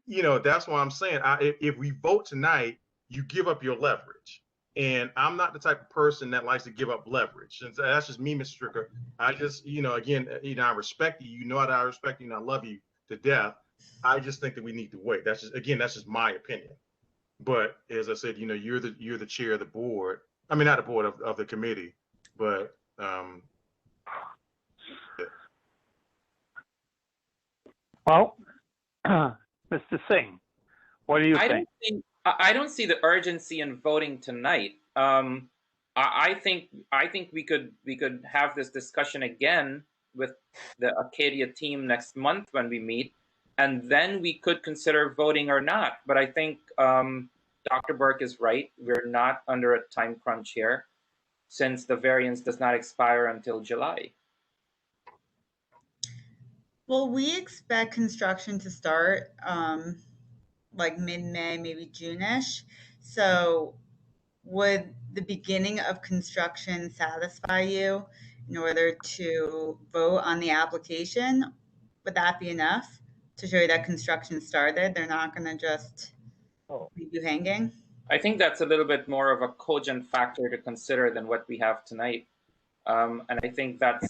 you know, that's why I'm saying if we vote tonight, you give up your leverage. And I'm not the type of person that likes to give up leverage. And that's just me, Mr. Stricker. I just, you know, again, you know, I respect you. You know that I respect you and I love you to death. I just think that we need to wait. That's just, again, that's just my opinion. But as I said, you know, you're the chair of the board. I mean, not the board of the committee, but yeah. Well, Mr. Singh, what do you think? I don't see the urgency in voting tonight. I think we could have this discussion again with the Acadia team next month when we meet, and then we could consider voting or not. But I think Dr. Burke is right. We're not under a time crunch here, since the variance does not expire until July. Well, we expect construction to start like mid-May, maybe June-ish. So would the beginning of construction satisfy you in order to vote on the application? Would that be enough to show you that construction started? They're not going to just leave you hanging? I think that's a little bit more of a cogent factor to consider than what we have tonight. And I think that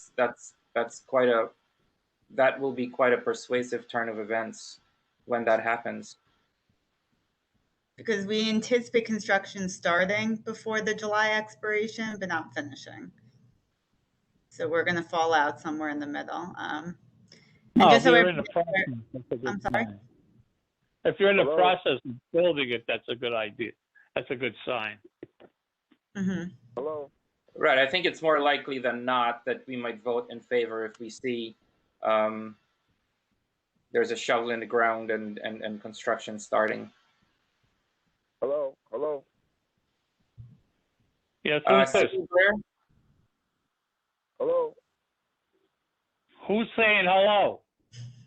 will be quite a persuasive turn of events when that happens. Because we anticipate construction starting before the July expiration, but not finishing. So we're going to fall out somewhere in the middle. If you're in the process, that's a good I'm sorry? sign. If you're in the process of building it, that's a good idea. That's a good sign. Mm-hmm. Hello. Right. I think it's more likely than not that we might vote in favor if we see there's a shovel in the ground and construction starting. Hello. Hello. Yes, who's this? Hello. Who's saying hello?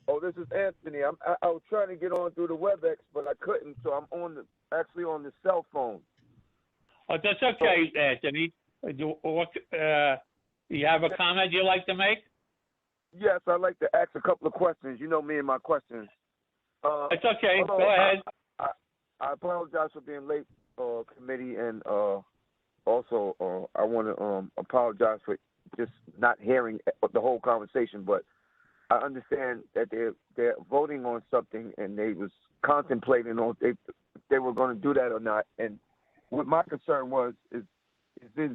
Oh, this is Anthony. I was trying to get on through the WebEx, but I couldn't, so I'm actually on the cell phone. Oh, that's okay, Anthony. You have a comment you'd like to make? Yes, I'd like to ask a couple of questions. You know me and my questions. It's okay. Go ahead. I apologize for being late, committee, and also I want to apologize for just not hearing the whole conversation. But I understand that they're voting on something, and they was contemplating on if they were going to do that or not. And what my concern was is this: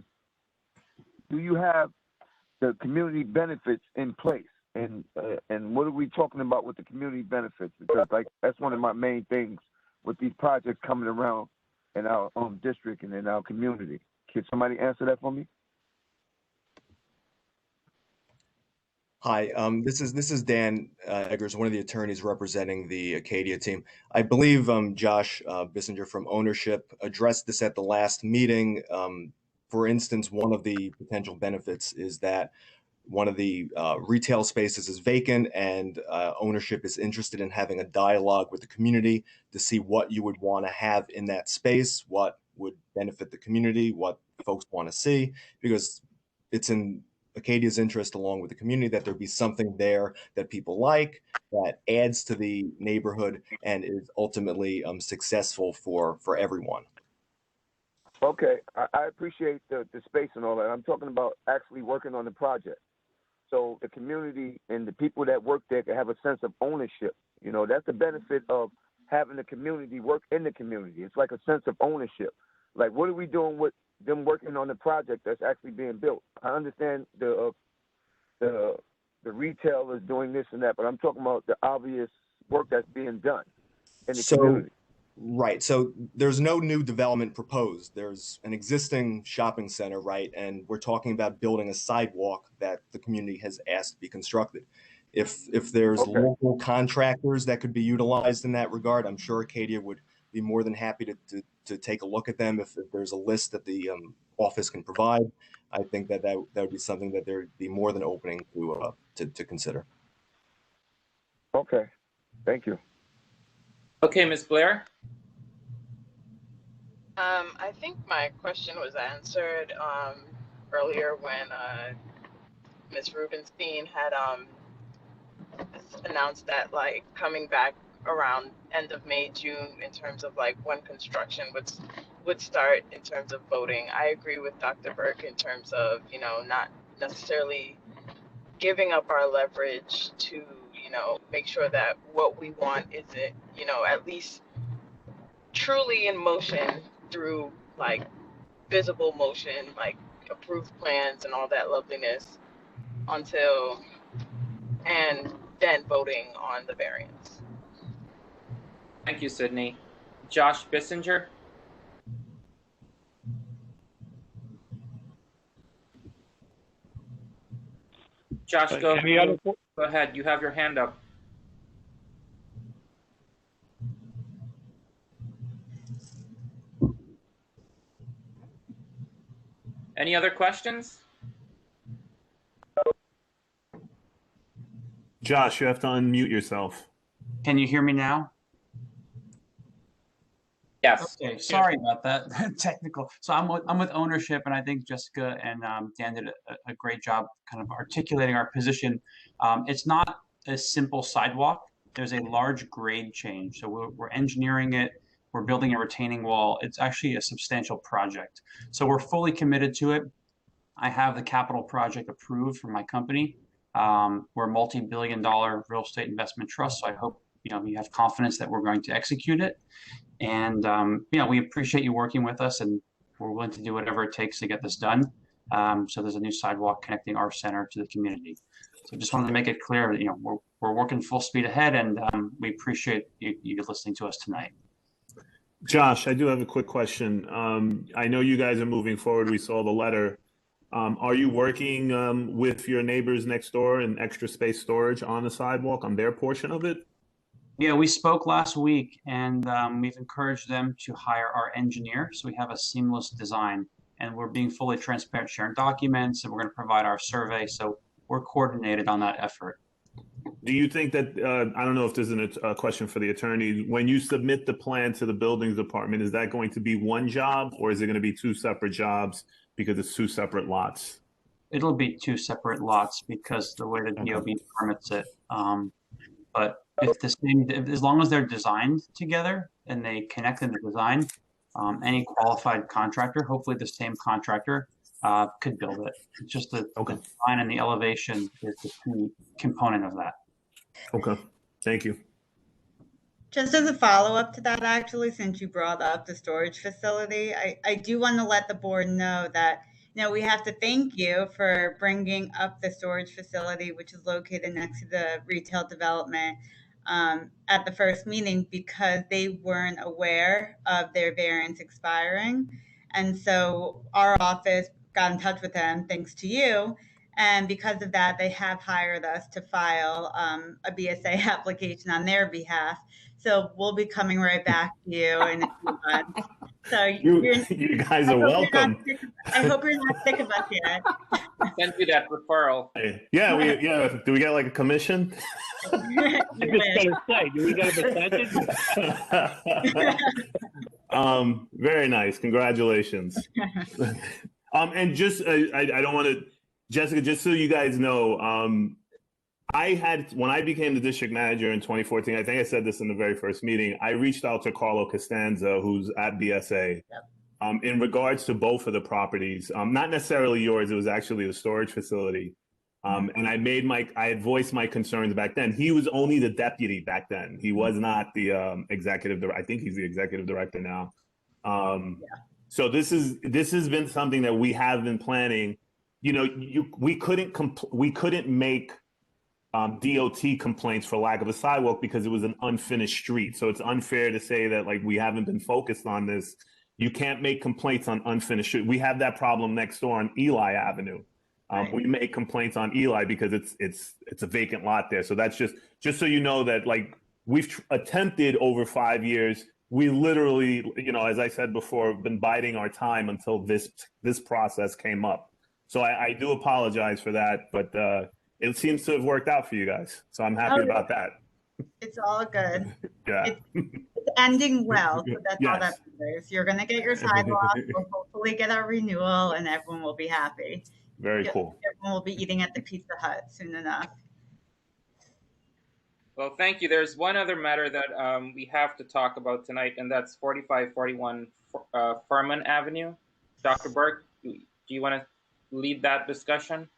do you have the community benefits in place? And what are we talking about with the community benefits? Because like that's one of my main things with these projects coming around in our district and in our community. Can somebody answer that for me? Hi, this is Dan Eggers, one of the attorneys representing the Acadia team. I believe Josh Bissinger from Ownership addressed this at the last meeting. For instance, one of the potential benefits is that one of the retail spaces is vacant, and Ownership is interested in having a dialogue with the community to see what you would want to have in that space, what would benefit the community, what folks want to see, because it's in Acadia's interest, along with the community, that there be something there that people like, that adds to the neighborhood and is ultimately successful for everyone. Okay, I appreciate the space and all that. I'm talking about actually working on the project. So the community and the people that work there can have a sense of ownership. You know, that's the benefit of having the community work in the community. It's like a sense of ownership. Like, what are we doing with them working on the project that's actually being built? I understand the retailers doing this and that, but I'm talking about the obvious work that's being done in the community. Right. So there's no new development proposed. There's an existing shopping center, right? And we're talking about building a sidewalk that the community has asked to be constructed. If there's local contractors that could be utilized in that regard, I'm sure Acadia would be more than happy to take a look at them. If there's a list that the office can provide, I think that would be something that there'd be more than opening to consider. Okay. Thank you. Okay, Ms. Blair. I think my question was answered earlier when Ms. Rubenstein had announced that, like, coming back around end of May, June, in terms of like when construction would start in terms of voting. I agree with Dr. Burke in terms of, you know, not necessarily giving up our leverage to, you know, make sure that what we want isn't, you know, at least truly in motion through like visible motion, like approved plans and all that loveliness until, and then voting on the variance. Thank you, Sydney. Josh Bissinger. Josh, go ahead. You have your hand up. Any other questions? Josh, you have to unmute yourself. Can you hear me now? Yes. Okay, sorry about that. Technical. So I'm with ownership, and I think Jessica and Dan did a great job kind of articulating our position. It's not a simple sidewalk. There's a large grade change. So we're engineering it. We're building a retaining wall. It's actually a substantial project. So we're fully committed to it. I have the capital project approved from my company. We're a multi-billion-dollar real estate investment trust. So I hope, you know, you have confidence that we're going to execute it. And, you know, we appreciate you working with us, and we're willing to do whatever it takes to get this done. So there's a new sidewalk connecting our center to the community. So just wanted to make it clear that, you know, we're working full speed ahead, and we appreciate you listening to us tonight. Josh, I do have a quick question. I know you guys are moving forward. We saw the letter. Are you working with your neighbors next door in extra space storage on the sidewalk on their portion of it? Yeah, we spoke last week, and we've encouraged them to hire our engineer. So we have a seamless design, and we're being fully transparent, sharing documents, and we're going to provide our survey. So we're coordinated on that effort. Do you think that, I don't know if there's a question for the attorney, when you submit the plan to the buildings department, is that going to be one job, or is it going to be two separate jobs because it's two separate lots? It'll be two separate lots because the way the DOB permits it. But if the same, as long as they're designed together and they connect in the design, any qualified contractor, hopefully the same contractor, could build it. It's just the design and the elevation is the key component of that. Okay, thank you. Just as a follow-up to that, actually, since you brought up the storage facility, I do want to let the board know that, you know, we have to thank you for bringing up the storage facility, which is located next to the retail development, at the first meeting, because they weren't aware of their variance expiring. And so our office got in touch with them thanks to you. And because of that, they have hired us to file a BSA application on their behalf. So we'll be coming right back to you in a few months. So you guys are welcome. I hope you're not sick of us yet. Send you that referral. Yeah, do we get like a commission? I was just gonna say, do we get a percentage? Very nice. Congratulations. And just I don't want to, Jessica, just so you guys know, when I became the district manager in 2014, I think I said this in the very first meeting, I reached out to Carlo Costanza, who's at BSA. Yep. in regards to both of the properties, not necessarily yours, it was actually the storage facility. And I had voiced my concerns back then. He was only the deputy back then. He was not the executive director. I think he's the executive director now. So this has been something that we have been planning. You know, we couldn't make DOT complaints for lack of a sidewalk because it was an unfinished street. So it's unfair to say that like we haven't been focused on this. You can't make complaints on unfinished street. We have that problem next door on Eli Avenue. We make complaints on Eli because it's a vacant lot there. So that's just so you know that like we've attempted over 5 years. We literally, you know, as I said before, been biding our time until this process came up. So I do apologize for that, but it seems to have worked out for you guys. So I'm happy about that. It's all good. Yeah. It's ending well, so that's all that Yes. matters. You're gonna get your sidewalk. We'll hopefully get our renewal, and everyone will be happy. Very cool. Everyone will be eating at the Pizza Hut soon enough. Well, thank you. There's one other matter that we have to talk about tonight, and that's 4541 Furman Avenue. Dr. Burke, do you want to lead that discussion?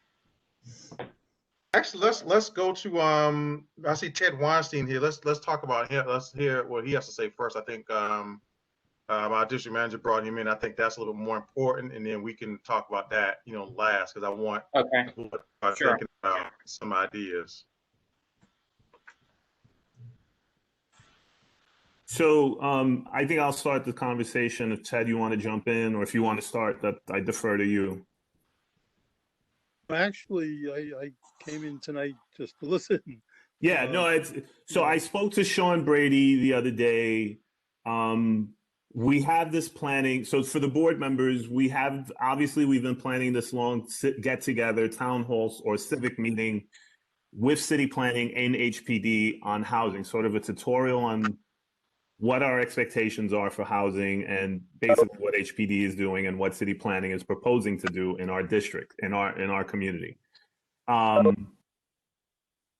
Actually, let's go to I see Ted Weinstein here. Let's talk about him. Let's hear what he has to say first. I think our district manager brought him in. I think that's a little bit more important, and then we can talk about that, you know, last, because I want Sure. thinking about some ideas. So I think I'll start the conversation. If Ted, you want to jump in, or if you want to start, that I defer to you. Actually, I came in tonight just to listen. Yeah, no, so I spoke to Sean Brady the other day. We have this planning. So for the board members, we've been planning this long get together, town halls or civic meeting with city planning and HPD on housing, sort of a tutorial on what our expectations are for housing and basically what HPD is doing and what city planning is proposing to do in our district, in our community.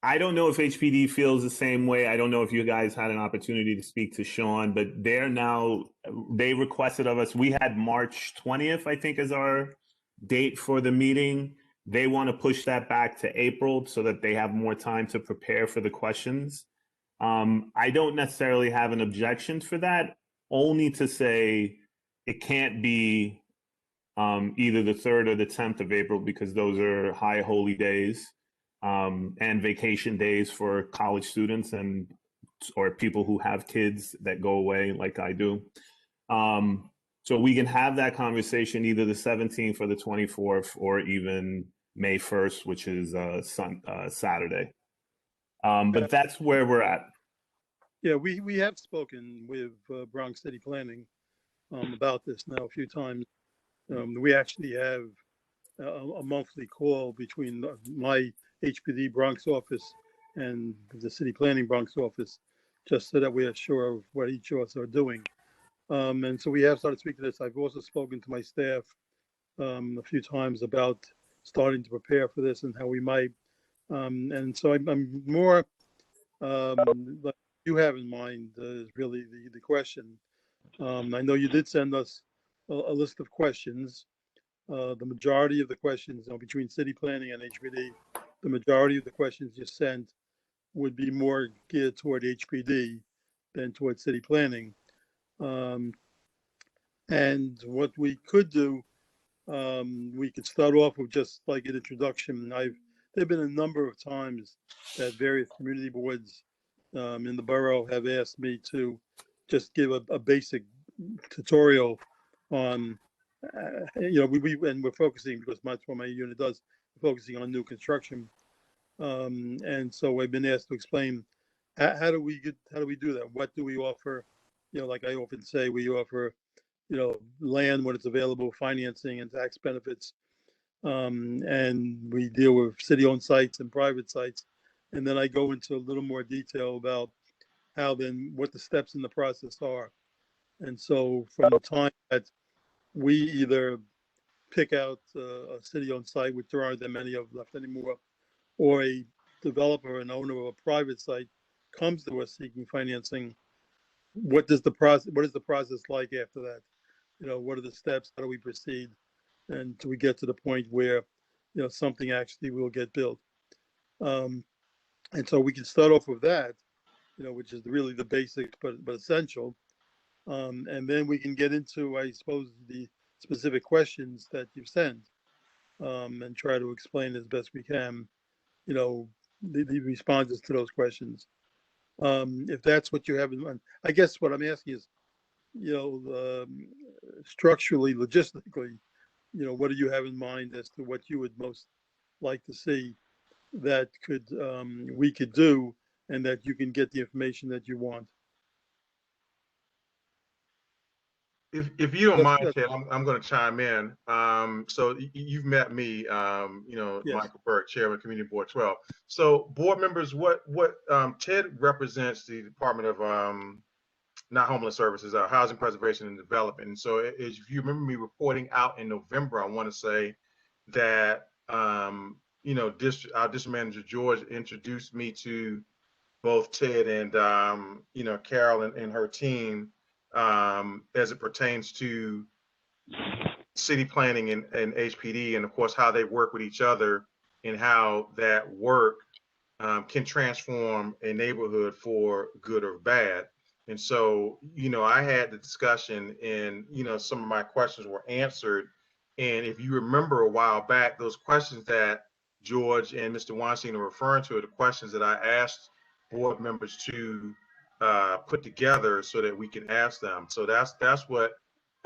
I don't know if HPD feels the same way. I don't know if you guys had an opportunity to speak to Sean, but they requested of us, we had March 20th, I think, as our date for the meeting. They want to push that back to April so that they have more time to prepare for the questions. I don't necessarily have an objection for that, only to say it can't be either the 3rd or the 10th of April because those are high holy days and vacation days for college students or people who have kids that go away like I do. So we can have that conversation either the 17th or the 24th or even May 1st, which is Saturday. But that's where we're at. Yeah, we have spoken with Bronx City Planning about this now a few times. We actually have a monthly call between my HPD Bronx office and the City Planning Bronx office, just so that we are sure of what each of us are doing. And so we have started speaking to this. I've also spoken to my staff a few times about starting to prepare for this and how we might. And so I'm more like you have in mind is really the question. I know you did send us a list of questions. The majority of the questions, between city planning and HPD, the majority of the questions you sent would be more geared toward HPD than toward city planning. And what we could do, we could start off with just like an introduction. There've been a number of times that various community boards in the borough have asked me to just give a basic tutorial on, and we're focusing, because that's what my unit does, focusing on new construction. And so I've been asked to explain how do we do that? What do we offer? Like I often say, we offer, land when it's available, financing and tax benefits. And we deal with city-owned sites and private sites. And then I go into a little more detail about what the steps in the process are. And so from the time that we either pick out a city-owned site, which there aren't that many of left anymore, or a developer, an owner of a private site comes to us seeking financing, what is the process like after that? what are the steps? How do we proceed? And till we get to the point where, something actually will get built. And so we can start off with that, which is really the basic but essential. And then we can get into, I suppose, the specific questions that you've sent, and try to explain as best we can, the responses to those questions. If that's what you have in mind, I guess what I'm asking is, structurally, logistically, what do you have in mind as to what you would most like to see that we could do, and that you can get the information that you want? If you don't That's, mind, Ted, I'm going to chime in. So you've met me, yes. Michael Burke, Chairman of Community Board 12. So board members, what Ted represents the Department of not Homeless Services, Housing Preservation and Development. And so if you remember me reporting out in November, I want to say that our district manager George introduced me to both Ted and Carol and her team, as it pertains to city planning and HPD, and of course how they work with each other, and how that work can transform a neighborhood for good or bad. And so, I had the discussion, and some of my questions were answered. And if you remember a while back, those questions that George and Mr. Weinstein are referring to are the questions that I asked board members to put together so that we can ask them. So that's what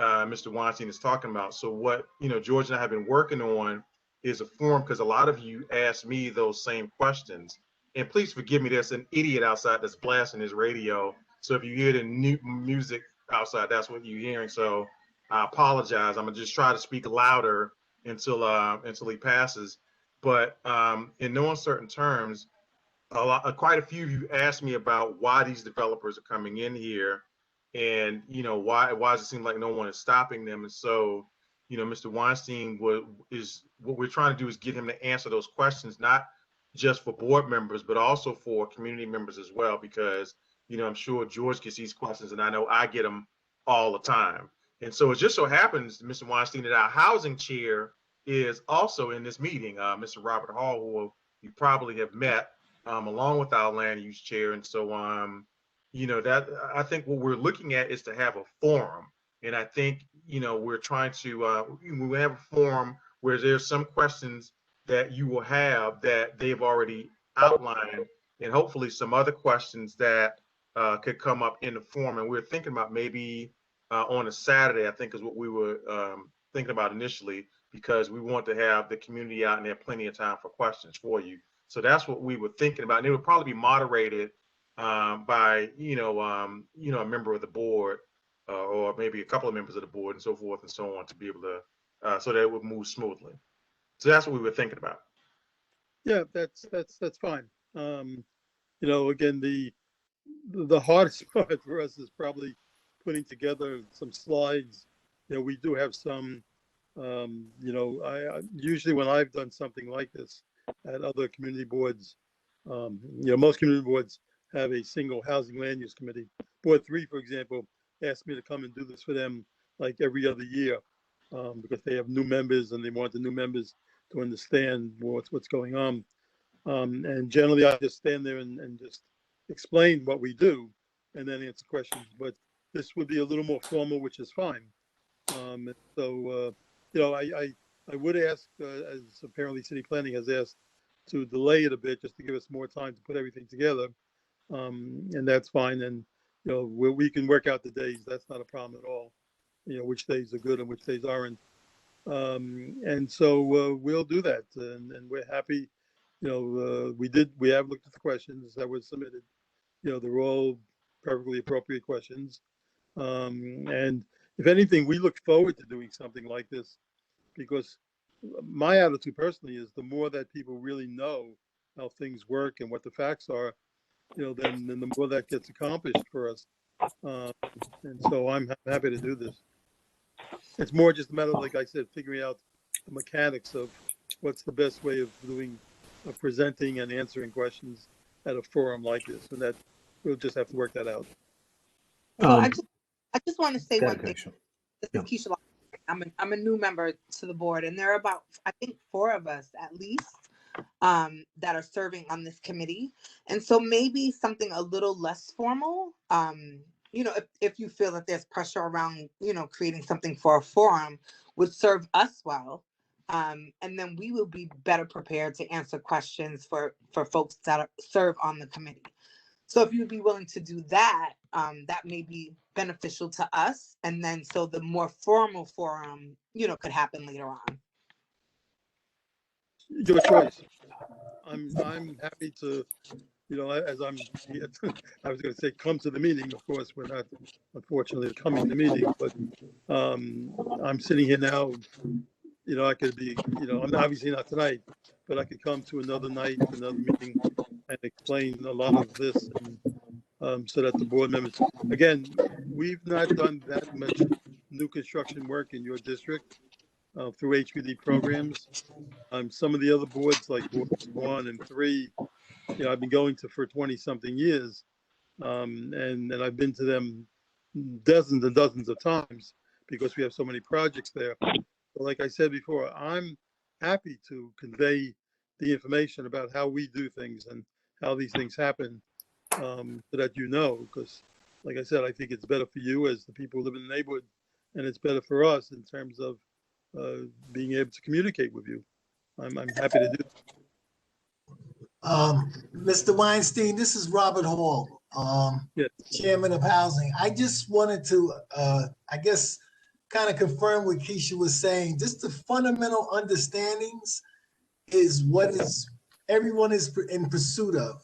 Mr. Weinstein is talking about. So what George and I have been working on is a forum, because a lot of you asked me those same questions. And please forgive me, there's an idiot outside that's blasting his radio. So if you hear the new music outside, that's what you're hearing. So I apologize. I'm gonna just try to speak louder until he passes. But in no uncertain terms, quite a few of you asked me about why these developers are coming in here, and why does it seem like no one is stopping them? And so, Mr. Weinstein, what we're trying to do is get him to answer those questions, not just for board members, but also for community members as well, because I'm sure George gets these questions, and I know I get them all the time. And so it just so happens, Mr. Weinstein, that our housing chair is also in this meeting, Mr. Robert Hall, who you probably have met, along with our land use chair. And so, that I think what we're looking at is to have a forum. And I think, we're trying to, we have a forum where there's some questions that you will have that they've already outlined, and hopefully some other questions that could come up in the forum. And we're thinking about maybe on a Saturday, I think is what we were thinking about initially, because we want to have the community out and have plenty of time for questions for you. So that's what we were thinking about. And it would probably be moderated by, a member of the board, or maybe a couple of members of the board, and so forth and so on, to be able to, so that it would move smoothly. So that's what we were thinking about. Yeah, that's fine. Again, the hardest part for us is probably putting together some slides. We do have some, I usually when I've done something like this at other community boards, most community boards have a single housing land use committee. Board 3, for example, asked me to come and do this for them like every other year, because they have new members and they want the new members to understand what's going on. And generally I just stand there and just explain what we do and then answer questions. But this would be a little more formal, which is fine. So, I would ask, as apparently city planning has asked, to delay it a bit just to give us more time to put everything together. And that's fine. And, we can work out the days. That's not a problem at all. Which days are good and which days aren't. And so we'll do that. And we're happy. We have looked at the questions that were submitted. They're all perfectly appropriate questions. And if anything, we look forward to doing something like this, because my attitude personally is the more that people really know how things work and what the facts are, then the more that gets accomplished for us. And so I'm happy to do this. It's more just a matter of, like I said, figuring out the mechanics of what's the best way of presenting and answering questions at a forum like this, and that we'll just have to work that out. So I just want to say one thing. This is Keisha. I'm a new member to the board, and there are about, I think, 4 of us at least that are serving on this committee. And so maybe something a little less formal, if you feel that there's pressure around, creating something for a forum would serve us well. And then we will be better prepared to answer questions for folks that serve on the committee. So if you'd be willing to do that, that may be beneficial to us. And then so the more formal forum, could happen later on. Your choice. I'm happy to, as I'm, I was going to say come to the meeting. Of course, we're not, unfortunately, coming to the meeting, but I'm sitting here now. I could be, I'm obviously not tonight, but I could come to another night, another meeting, and explain a lot of this, and so that the board members, again, we've not done that much new construction work in your district through HPD programs. Some of the other boards, like boards 1 and 3, I've been going to for 20 something years, and I've been to them dozens and dozens of times because we have so many projects there. So like I said before, I'm happy to convey the information about how we do things and how these things happen, so that because, like I said, I think it's better for you as the people who live in the neighborhood, and it's better for us in terms of being able to communicate with you. I'm happy to do that. Mr. Weinstein, this is Robert Hall, Yes. Chairman of Housing. I just wanted to, I guess, kind of confirm what Keisha was saying. Just the fundamental understandings is what is everyone is in pursuit of.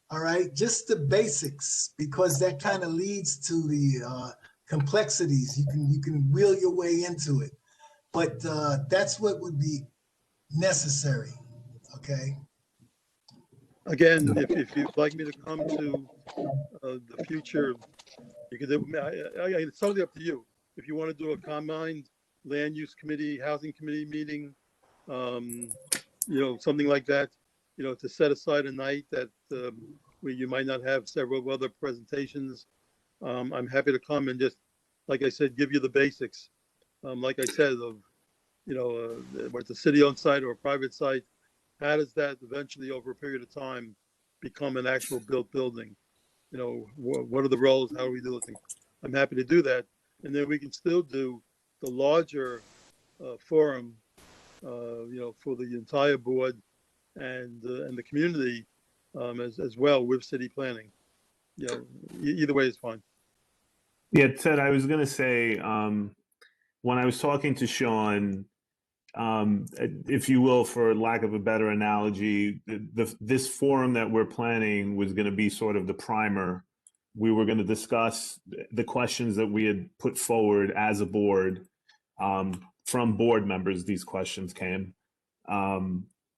All right, just the basics, because that kind of leads to the complexities. You can wheel your way into it, but that's what would be necessary. Okay. Again, if you'd like me to come to the future, you can do. It's totally up to you. If you want to do a combined land use committee, housing committee meeting, something like that, to set aside a night that where you might not have several other presentations, I'm happy to come and just, like I said, give you the basics. Like I said, of whether it's a city-owned site or a private site, how does that eventually, over a period of time, become an actual built building? What are the roles? How do we do it? I'm happy to do that, and then we can still do the larger forum, for the entire board and the community as well with city planning. Either way is fine. Yeah, Ted, I was going to say, when I was talking to Sean, if you will, for lack of a better analogy, this forum that we're planning was going to be sort of the primer. We were going to discuss the questions that we had put forward as a board. From board members, these questions came.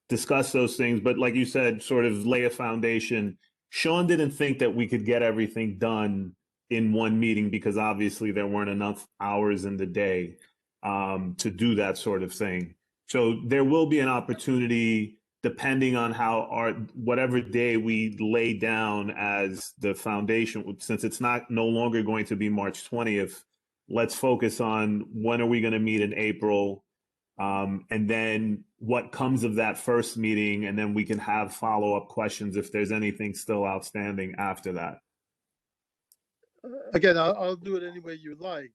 Discuss those things, but like you said, sort of lay a foundation. Sean didn't think that we could get everything done in one meeting because obviously there weren't enough hours in the day to do that sort of thing. So there will be an opportunity, depending on how whatever day we lay down as the foundation, since it's no longer going to be March 20th, let's focus on when are we going to meet in April, and then what comes of that first meeting, and then we can have follow-up questions if there's anything still outstanding after that. Again, I'll do it any way you like.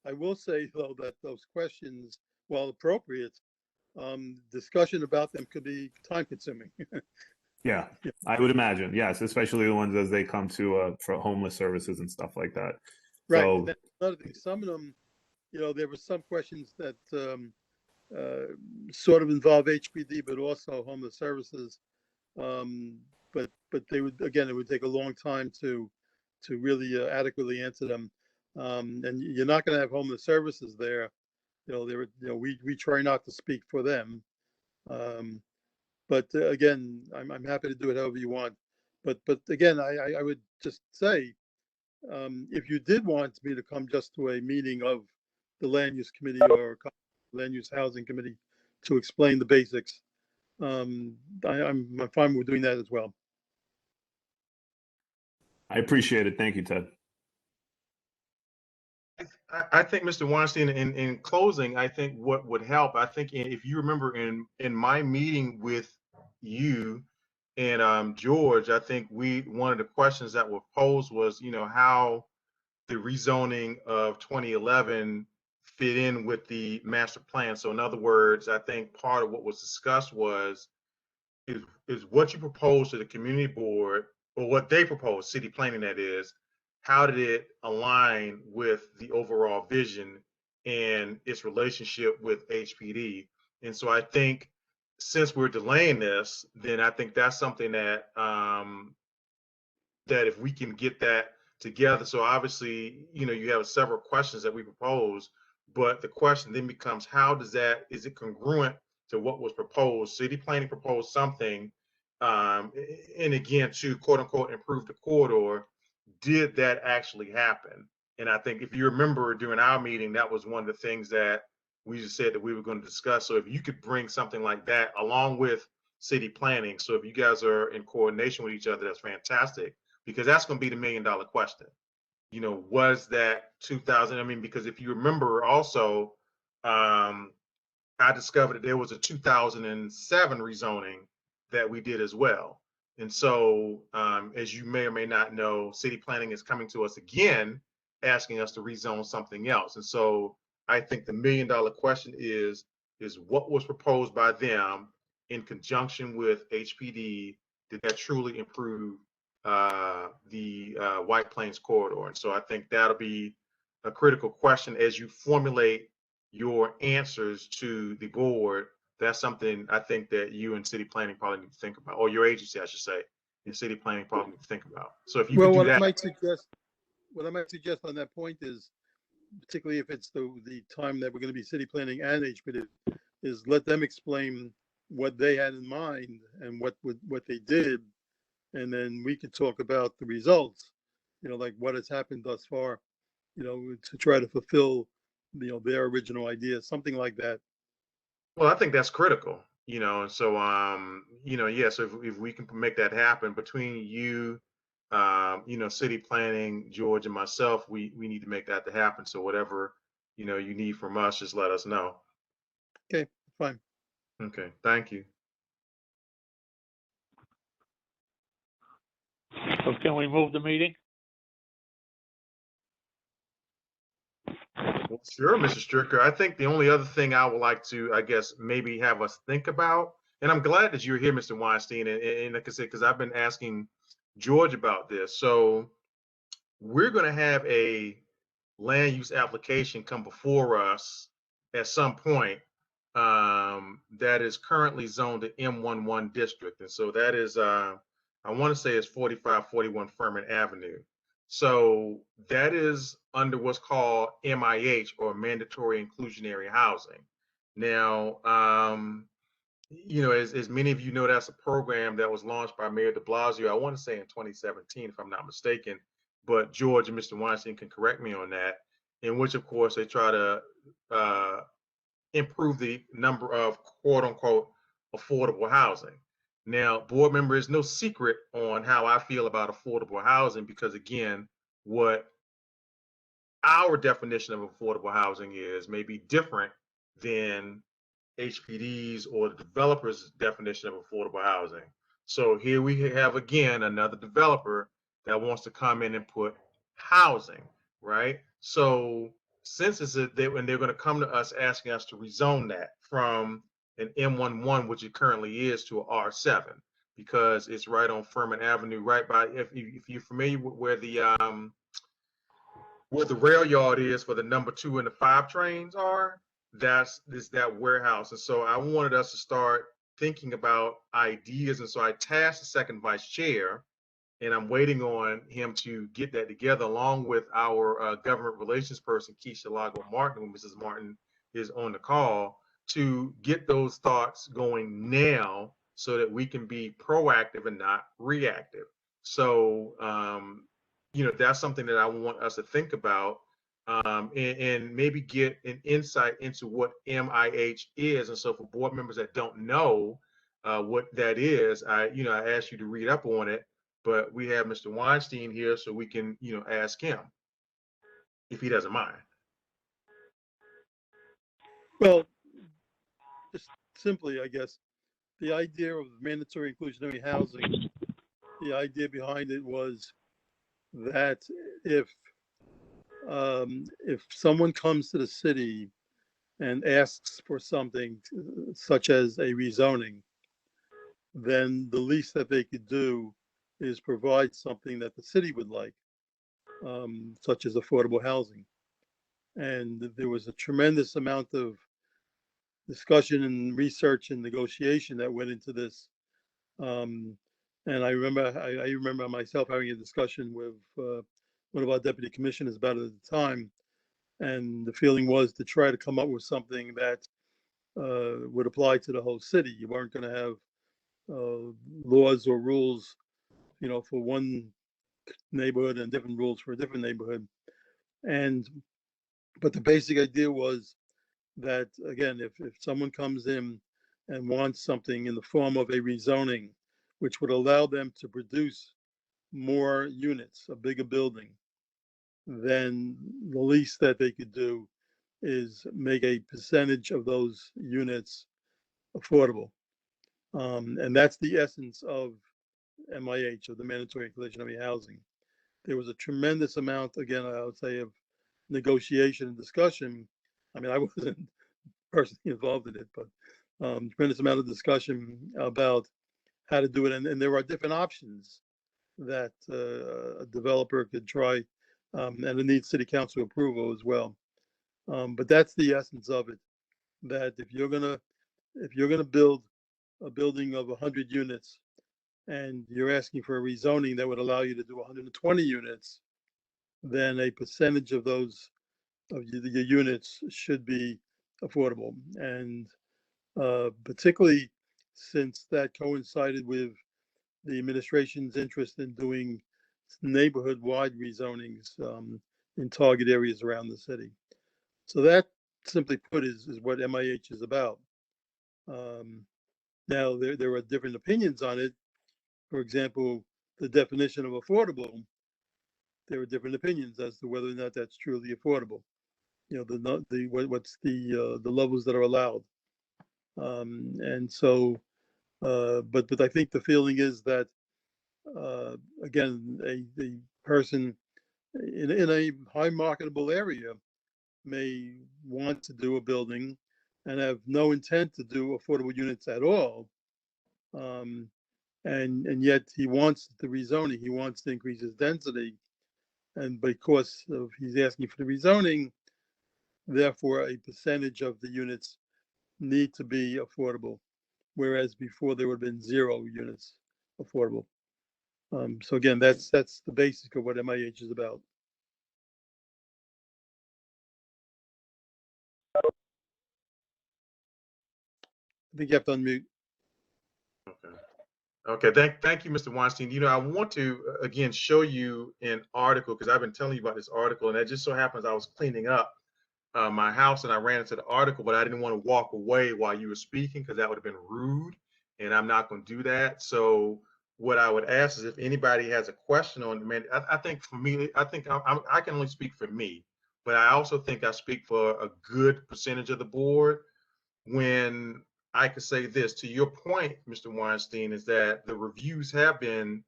I will say, though, that those questions, while appropriate, discussion about them could be time-consuming. Yeah, I would imagine. Yes, especially the ones as they come to for homeless services and stuff like that. Right. So, And then another thing, some of them, there were some questions that sort of involve HPD, but also homeless services. But they would, again, it would take a long time to really adequately answer them. And you're not going to have homeless services there. We try not to speak for them. But again, I'm happy to do it however you want. But again, I would just say, if you did want me to come just to a meeting of the land use committee or land use housing committee to explain the basics, I'm fine with doing that as well. I appreciate it. Thank you, Ted. I think, Mr. Weinstein, in closing, I think what would help, I think if you remember in my meeting with you and George, I think one of the questions that were posed was, how the rezoning of 2011 fit in with the master plan. So in other words, I think part of what was discussed is what you proposed to the community board, or what they proposed, city planning that is, how did it align with the overall vision and its relationship with HPD? And so I think since we're delaying this, then I think that's something that that if we can get that together. So obviously, you have several questions that we propose, but the question then becomes, is it congruent to what was proposed? City planning proposed something, and again, to quote unquote improve the corridor. Did that actually happen? And I think if you remember during our meeting, that was one of the things that we just said that we were going to discuss. So if you could bring something like that along with city planning, so if you guys are in coordination with each other, that's fantastic, because that's going to be the $1 million question. Was that 2000? I mean, because if you remember also, I discovered that there was a 2007 rezoning that we did as well. And so, as you may or may not know, city planning is coming to us again, asking us to rezone something else. And so I think the $1 million question is what was proposed by them in conjunction with HPD, did that truly improve the White Plains corridor? And so I think that'll be a critical question as you formulate your answers to the board. That's something I think that you and city planning probably need to think about, or your agency, I should say, and city planning probably need to think about. So if you could do what that. I might suggest on that point is, particularly if it's the time that we're going to be city planning and HPD, is let them explain what they had in mind and what they did, and then we could talk about the results, like what has happened thus far, to try to fulfill their original idea, something like that. Well, I think that's critical, and so so if we can make that happen between you, city planning, George, and myself, we need to make that to happen. So whatever you need from us, just let us know. Okay, fine. Okay, thank you. So can we move the meeting? Well, sure, Mr. Stricker. I think the only other thing I would like to, I guess, maybe have us think about, and I'm glad that you're here, Mr. Weinstein, and like I said, because I've been asking George about this. So we're going to have a land use application come before us at some point that is currently zoned to M11 district. And so that is, I want to say it's 4541 Furman Avenue. So that is under what's called MIH, or mandatory inclusionary housing. Now, as many of you know, that's a program that was launched by Mayor de Blasio, I want to say in 2017, if I'm not mistaken, but George and Mr. Weinstein can correct me on that, in which, of course, they try to improve the number of quote unquote affordable housing. Now, board member, is no secret on how I feel about affordable housing, because again, what our definition of affordable housing is may be different than HPD's or the developer's definition of affordable housing. So here we have again another developer that wants to come in and put housing, right? So since when they're going to come to us asking us to rezone that from an M11, which it currently is, to a R7, because it's right on Furman Avenue, right by, if you're familiar with where the rail yard is for the number 2 and the 5 trains are, that warehouse. And so I wanted us to start thinking about ideas. And so I tasked the second vice chair, and I'm waiting on him to get that together along with our government relations person, Keisha Lago Martin, when Mrs. Martin is on the call, to get those thoughts going now so that we can be proactive and not reactive. So, that's something that I want us to think about, and maybe get an insight into what MIH is. And so for board members that don't know what that is, I asked you to read up on it, but we have Mr. Weinstein here, so we can, ask him if he doesn't mind. Well, just simply, I guess, the idea of mandatory inclusionary housing, the idea behind it was that if someone comes to the city and asks for something such as a rezoning, then the least that they could do is provide something that the city would like, such as affordable housing. And there was a tremendous amount of discussion and research and negotiation that went into this. And I remember myself having a discussion with one of our deputy commissioners about it at the time. And the feeling was to try to come up with something that would apply to the whole city. You weren't going to have laws or rules, for one neighborhood and different rules for a different neighborhood. But the basic idea was that, again, if someone comes in and wants something in the form of a rezoning, which would allow them to produce more units, a bigger building, then the least that they could do is make a percentage of those units affordable. And that's the essence of MIH, of the mandatory inclusionary housing. There was a tremendous amount, again, I would say, of negotiation and discussion. I mean, I wasn't personally involved in it, but tremendous amount of discussion about how to do it. And there are different options that a developer could try, and it needs city council approval as well. But that's the essence of it, that if you're gonna build a building of 100 units and you're asking for a rezoning that would allow you to do 120 units, then a percentage of those of your units should be affordable. And particularly since that coincided with the administration's interest in doing neighborhood-wide rezonings in target areas around the city. So that, simply put, is what MIH is about. Now, there are different opinions on it. For example, the definition of affordable, there are different opinions as to whether or not that's truly affordable. What's the levels that are allowed. And so, but I think the feeling is that, again, a person in a high marketable area may want to do a building and have no intent to do affordable units at all. And yet he wants the rezoning, he wants to increase his density. And because of he's asking for the rezoning, therefore a percentage of the units need to be affordable, whereas before there would have been 0 units affordable. So again, that's the basic of what MIH is about. I think you have to unmute. Okay. Thank you, Mr. Weinstein. I want to again show you an article because I've been telling you about this article, and it just so happens I was cleaning up my house and I ran into the article, but I didn't want to walk away while you were speaking because that would have been rude, and I'm not going to do that. So what I would ask is if anybody has a question on it. Man, I think for me, I think I can only speak for me, but I also think I speak for a good percentage of the board when I could say this. To your point, Mr. Weinstein, is that the reviews have been,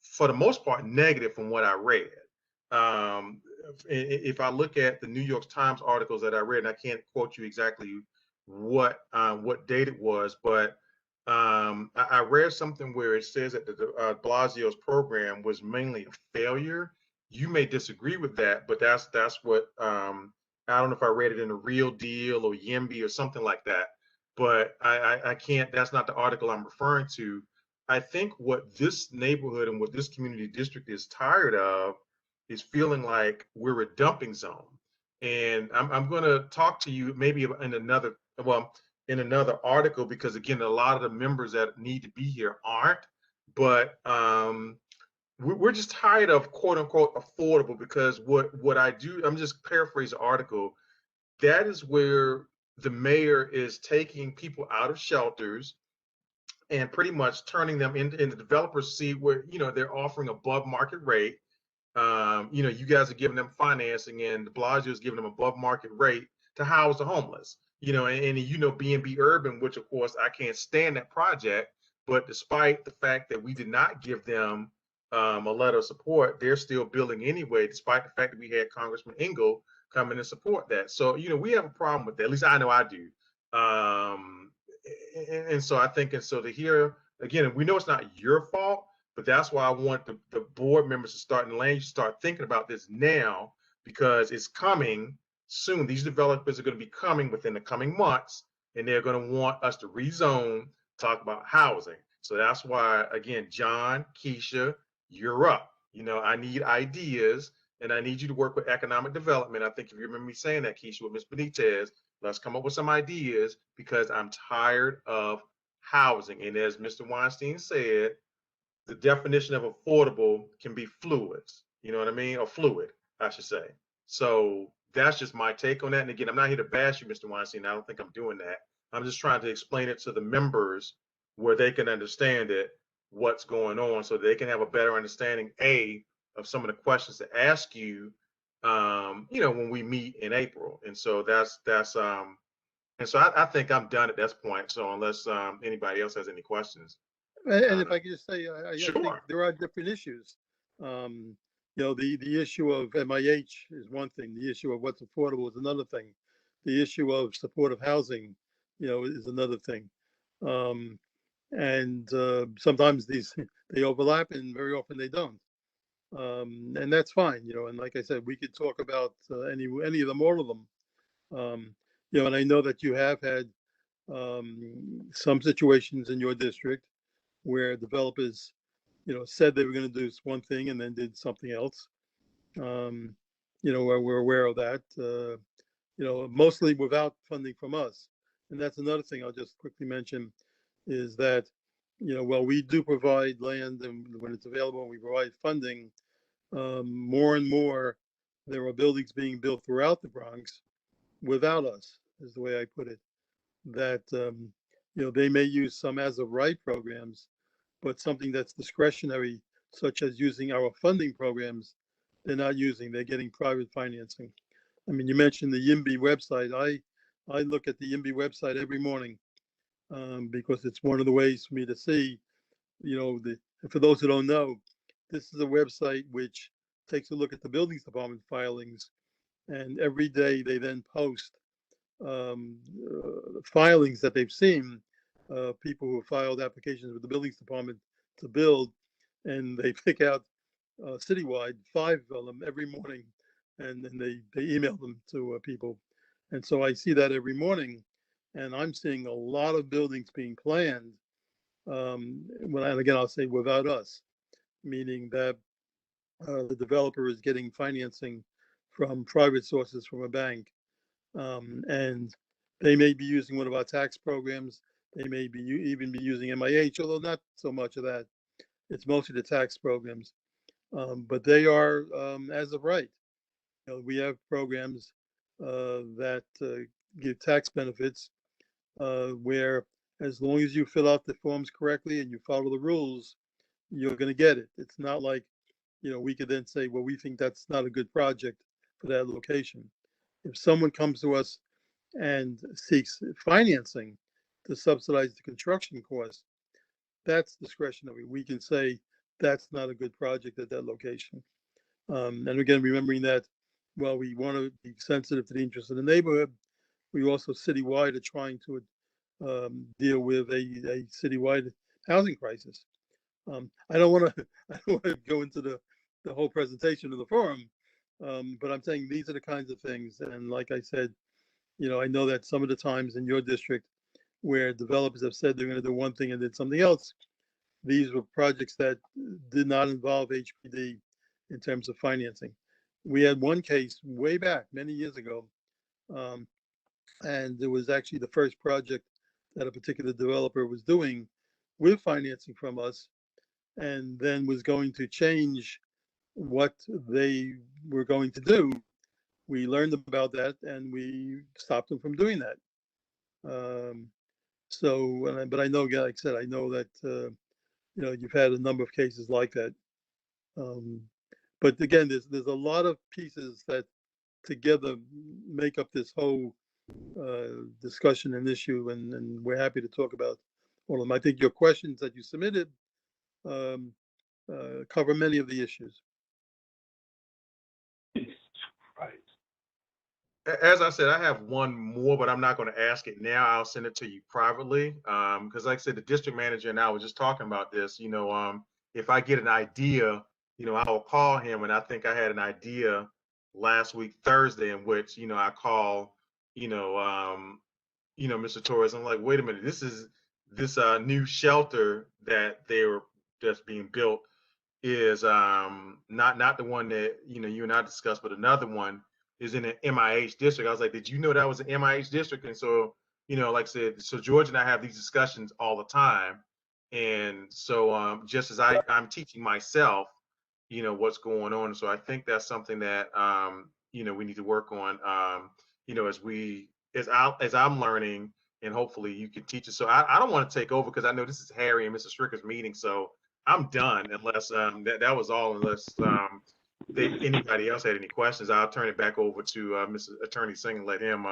for the most part, negative from what I read. If I look at the New York Times articles that I read, and I can't quote you exactly what date it was, but I read something where it says that the Blasio's program was mainly a failure. You may disagree with that, but that's what I don't know if I read it in a Real Deal or Yimby or something like that. But I can't. That's not the article I'm referring to. I think what this neighborhood and what this community district is tired of is feeling like we're a dumping zone. And I'm going to talk to you maybe in another article, because again, a lot of the members that need to be here aren't. But we're just tired of quote unquote affordable, because what I do, I'm just paraphrasing the article. That is where the mayor is taking people out of shelters and pretty much turning them into the developers see where, they're offering above market rate. You guys are giving them financing, and de Blasio is giving them above market rate to house the homeless. You know, and you know, B&B Urban, which of course I can't stand that project, but despite the fact that we did not give them a letter of support, they're still building anyway, despite the fact that we had Congressman Engel come in and support that. So, you know, we have a problem with that. At least I know I do. And so I think, and so to hear, again, we know it's not your fault, but that's why I want the board members to start in the lane, start thinking about this now, because it's coming soon. These developers are going to be coming within the coming months, and they're going to want us to rezone, talk about housing. So that's why, again, John, Keisha, you're up. You know, I need ideas, and I need you to work with economic development. I think if you remember me saying that, Keisha, with Ms. Benitez, let's come up with some ideas, because I'm tired of housing. And as Mr. Weinstein said, the definition of affordable can be fluid. You know what I mean? Or fluid, I should say. So that's just my take on that. And again, I'm not here to bash you, Mr. Weinstein. I don't think I'm doing that. I'm just trying to explain it to the members where they can understand it, what's going on, so they can have a better understanding, A, of some of the questions to ask you, you know, when we meet in April. And so and so I think I'm done at this point. So unless anybody else has any questions. And if I could just say, I think Sure. there are different issues. You know, the issue of MIH is one thing. The issue of what's affordable is another thing. The issue of supportive housing, you know, is another thing. And sometimes these they overlap, and very often they don't. And that's fine, you know. And like I said, we could talk about any of them, all of them. You know, and I know that you have had some situations in your district where developers, you know, said they were going to do one thing and then did something else. You know, we're aware of that. You know, mostly without funding from us. And that's another thing I'll just quickly mention is that, you know, while we do provide land and when it's available, we provide funding, more and more there are buildings being built throughout the Bronx without us, is the way I put it. That, you know, they may use some as of right programs, but something that's discretionary, such as using our funding programs, they're not using. They're getting private financing. I mean, you mentioned the YIMBY website. I look at the YIMBY website every morning because it's one of the ways for me to see, you know, for those who don't know, this is a website which takes a look at the buildings department filings, and every day they then post filings that they've seen, people who filed applications with the buildings department to build, and they pick out citywide 5 of them every morning, and then they email them to people. And so I see that every morning, and I'm seeing a lot of buildings being planned. And again, I'll say without us, meaning that the developer is getting financing from private sources from a bank, and they may be using one of our tax programs. They may be even be using MIH, although not so much of that. It's mostly the tax programs. But they are, as of right, you know, we have programs that give tax benefits where as long as you fill out the forms correctly and you follow the rules, you're going to get it. It's not like, you know, we could then say, well, we think that's not a good project for that location. If someone comes to us and seeks financing to subsidize the construction cost, that's discretionary. We can say that's not a good project at that location. And again, remembering that while we want to be sensitive to the interests of the neighborhood, we also citywide are trying to deal with a citywide housing crisis. I don't want to go into the whole presentation of the forum, but I'm saying these are the kinds of things. And like I said, you know, I know that some of the times in your district where developers have said they're going to do one thing and did something else, these were projects that did not involve HPD in terms of financing. We had one case way back many years ago, and it was actually the first project that a particular developer was doing with financing from us, and then was going to change what they were going to do. We learned about that and we stopped them from doing that. But I know, like I said, I know that, you know, you've had a number of cases like that. But again, there's a lot of pieces that together make up this whole discussion and issue, and we're happy to talk about all of them. I think your questions that you submitted cover many of the issues. As I said, I have one more, but I'm not going to ask it now. I'll send it to you privately. Because like I said, the district manager and I were just talking about this. If I get an idea, I will call him. And I think I had an idea last week, Thursday, in which, I call, Mr. Torres. I'm like, wait a minute, this new shelter that's being built is not the one that you and I discussed, but another one is in an MIH district. I was like, did you know that was an MIH district? And so, like I said, so George and I have these discussions all the time. And so just as I'm teaching myself, what's going on. So I think that's something that we need to work on, as I'm learning, and hopefully you can teach us. So I don't want to take over because I know this is Harry and Mr. Stricker's meeting. So I'm done unless that was all, unless anybody else had any questions. I'll turn it back over to Mr. Attorney Singh and let him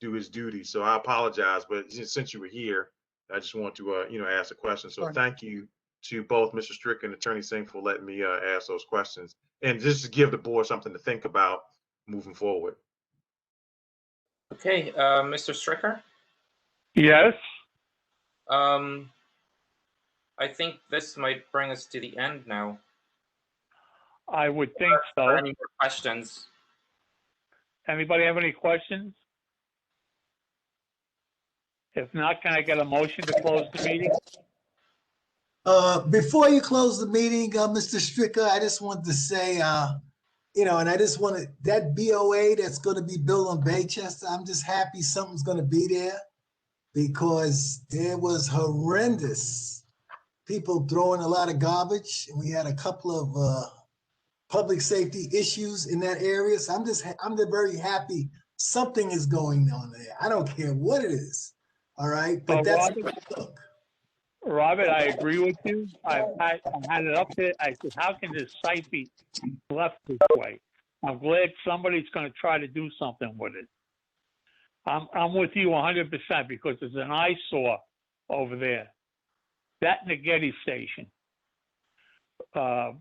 do his duty. So I apologize, but since you were here, I just want to ask a question. So thank you to both Mr. Stricker and Attorney Singh for letting me ask those questions, and just to give the board something to think about moving forward. Okay, Mr. Stricker? Yes. I think this might bring us to the end now. I would think so. Any more questions? Anybody have any questions? If not, can I get a motion to close the meeting? Before you close the meeting, Mr. Stricker, I just wanted to say, and I just wanted that BOA that's going to be built on Baychester. I'm just happy something's going to be there, because there was horrendous people throwing a lot of garbage, and we had a couple of public safety issues in that area. So I'm just very happy something is going on there. I don't care what it is. All right, but that's Robert, I agree with you. I had it up there. I said, how can this site be left this way? I'm glad somebody's going to try to do something with it. I'm with you 100% because it's an eyesore over there. That and the Getty station. The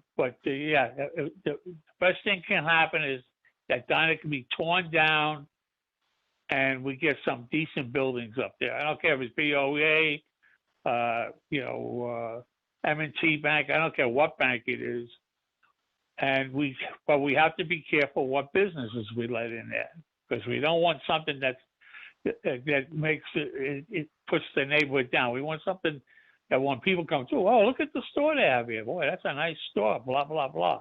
best thing can happen is that diner can be torn down and we get some decent buildings up there. I don't care if it's BOA, M&T Bank. I don't care what bank it is. But we have to be careful what businesses we let in there, because we don't want something that makes it puts the neighborhood down. We want something that when people come through, oh, look at the store they have here. Boy, that's a nice store, blah, blah, blah.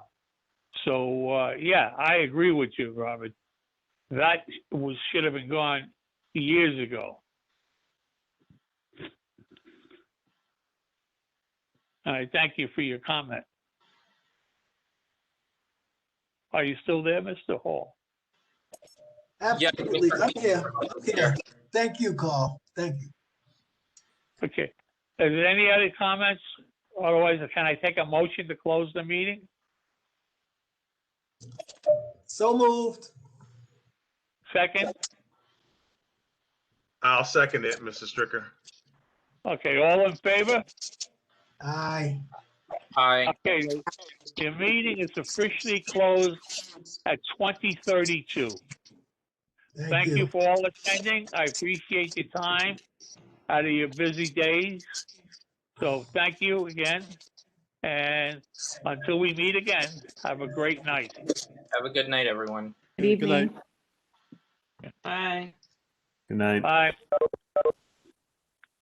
So, I agree with you, Robert. That should have been gone years ago. And I thank you for your comment. Are you still there, Mr. Hall? Absolutely. I'm here. Thank you, Carl. Thank you. Okay. Is there any other comments? Otherwise, can I take a motion to close the meeting? So moved. Second? I'll second it, Mr. Stricker. Okay, all in favor? Aye. Aye. Okay, the meeting is officially closed at 20:32. Thank you for all attending. I appreciate your time out of your busy days. So thank you again. And until we meet again, have a great night. Have a good night, everyone. Good evening. Bye. Good night. Bye.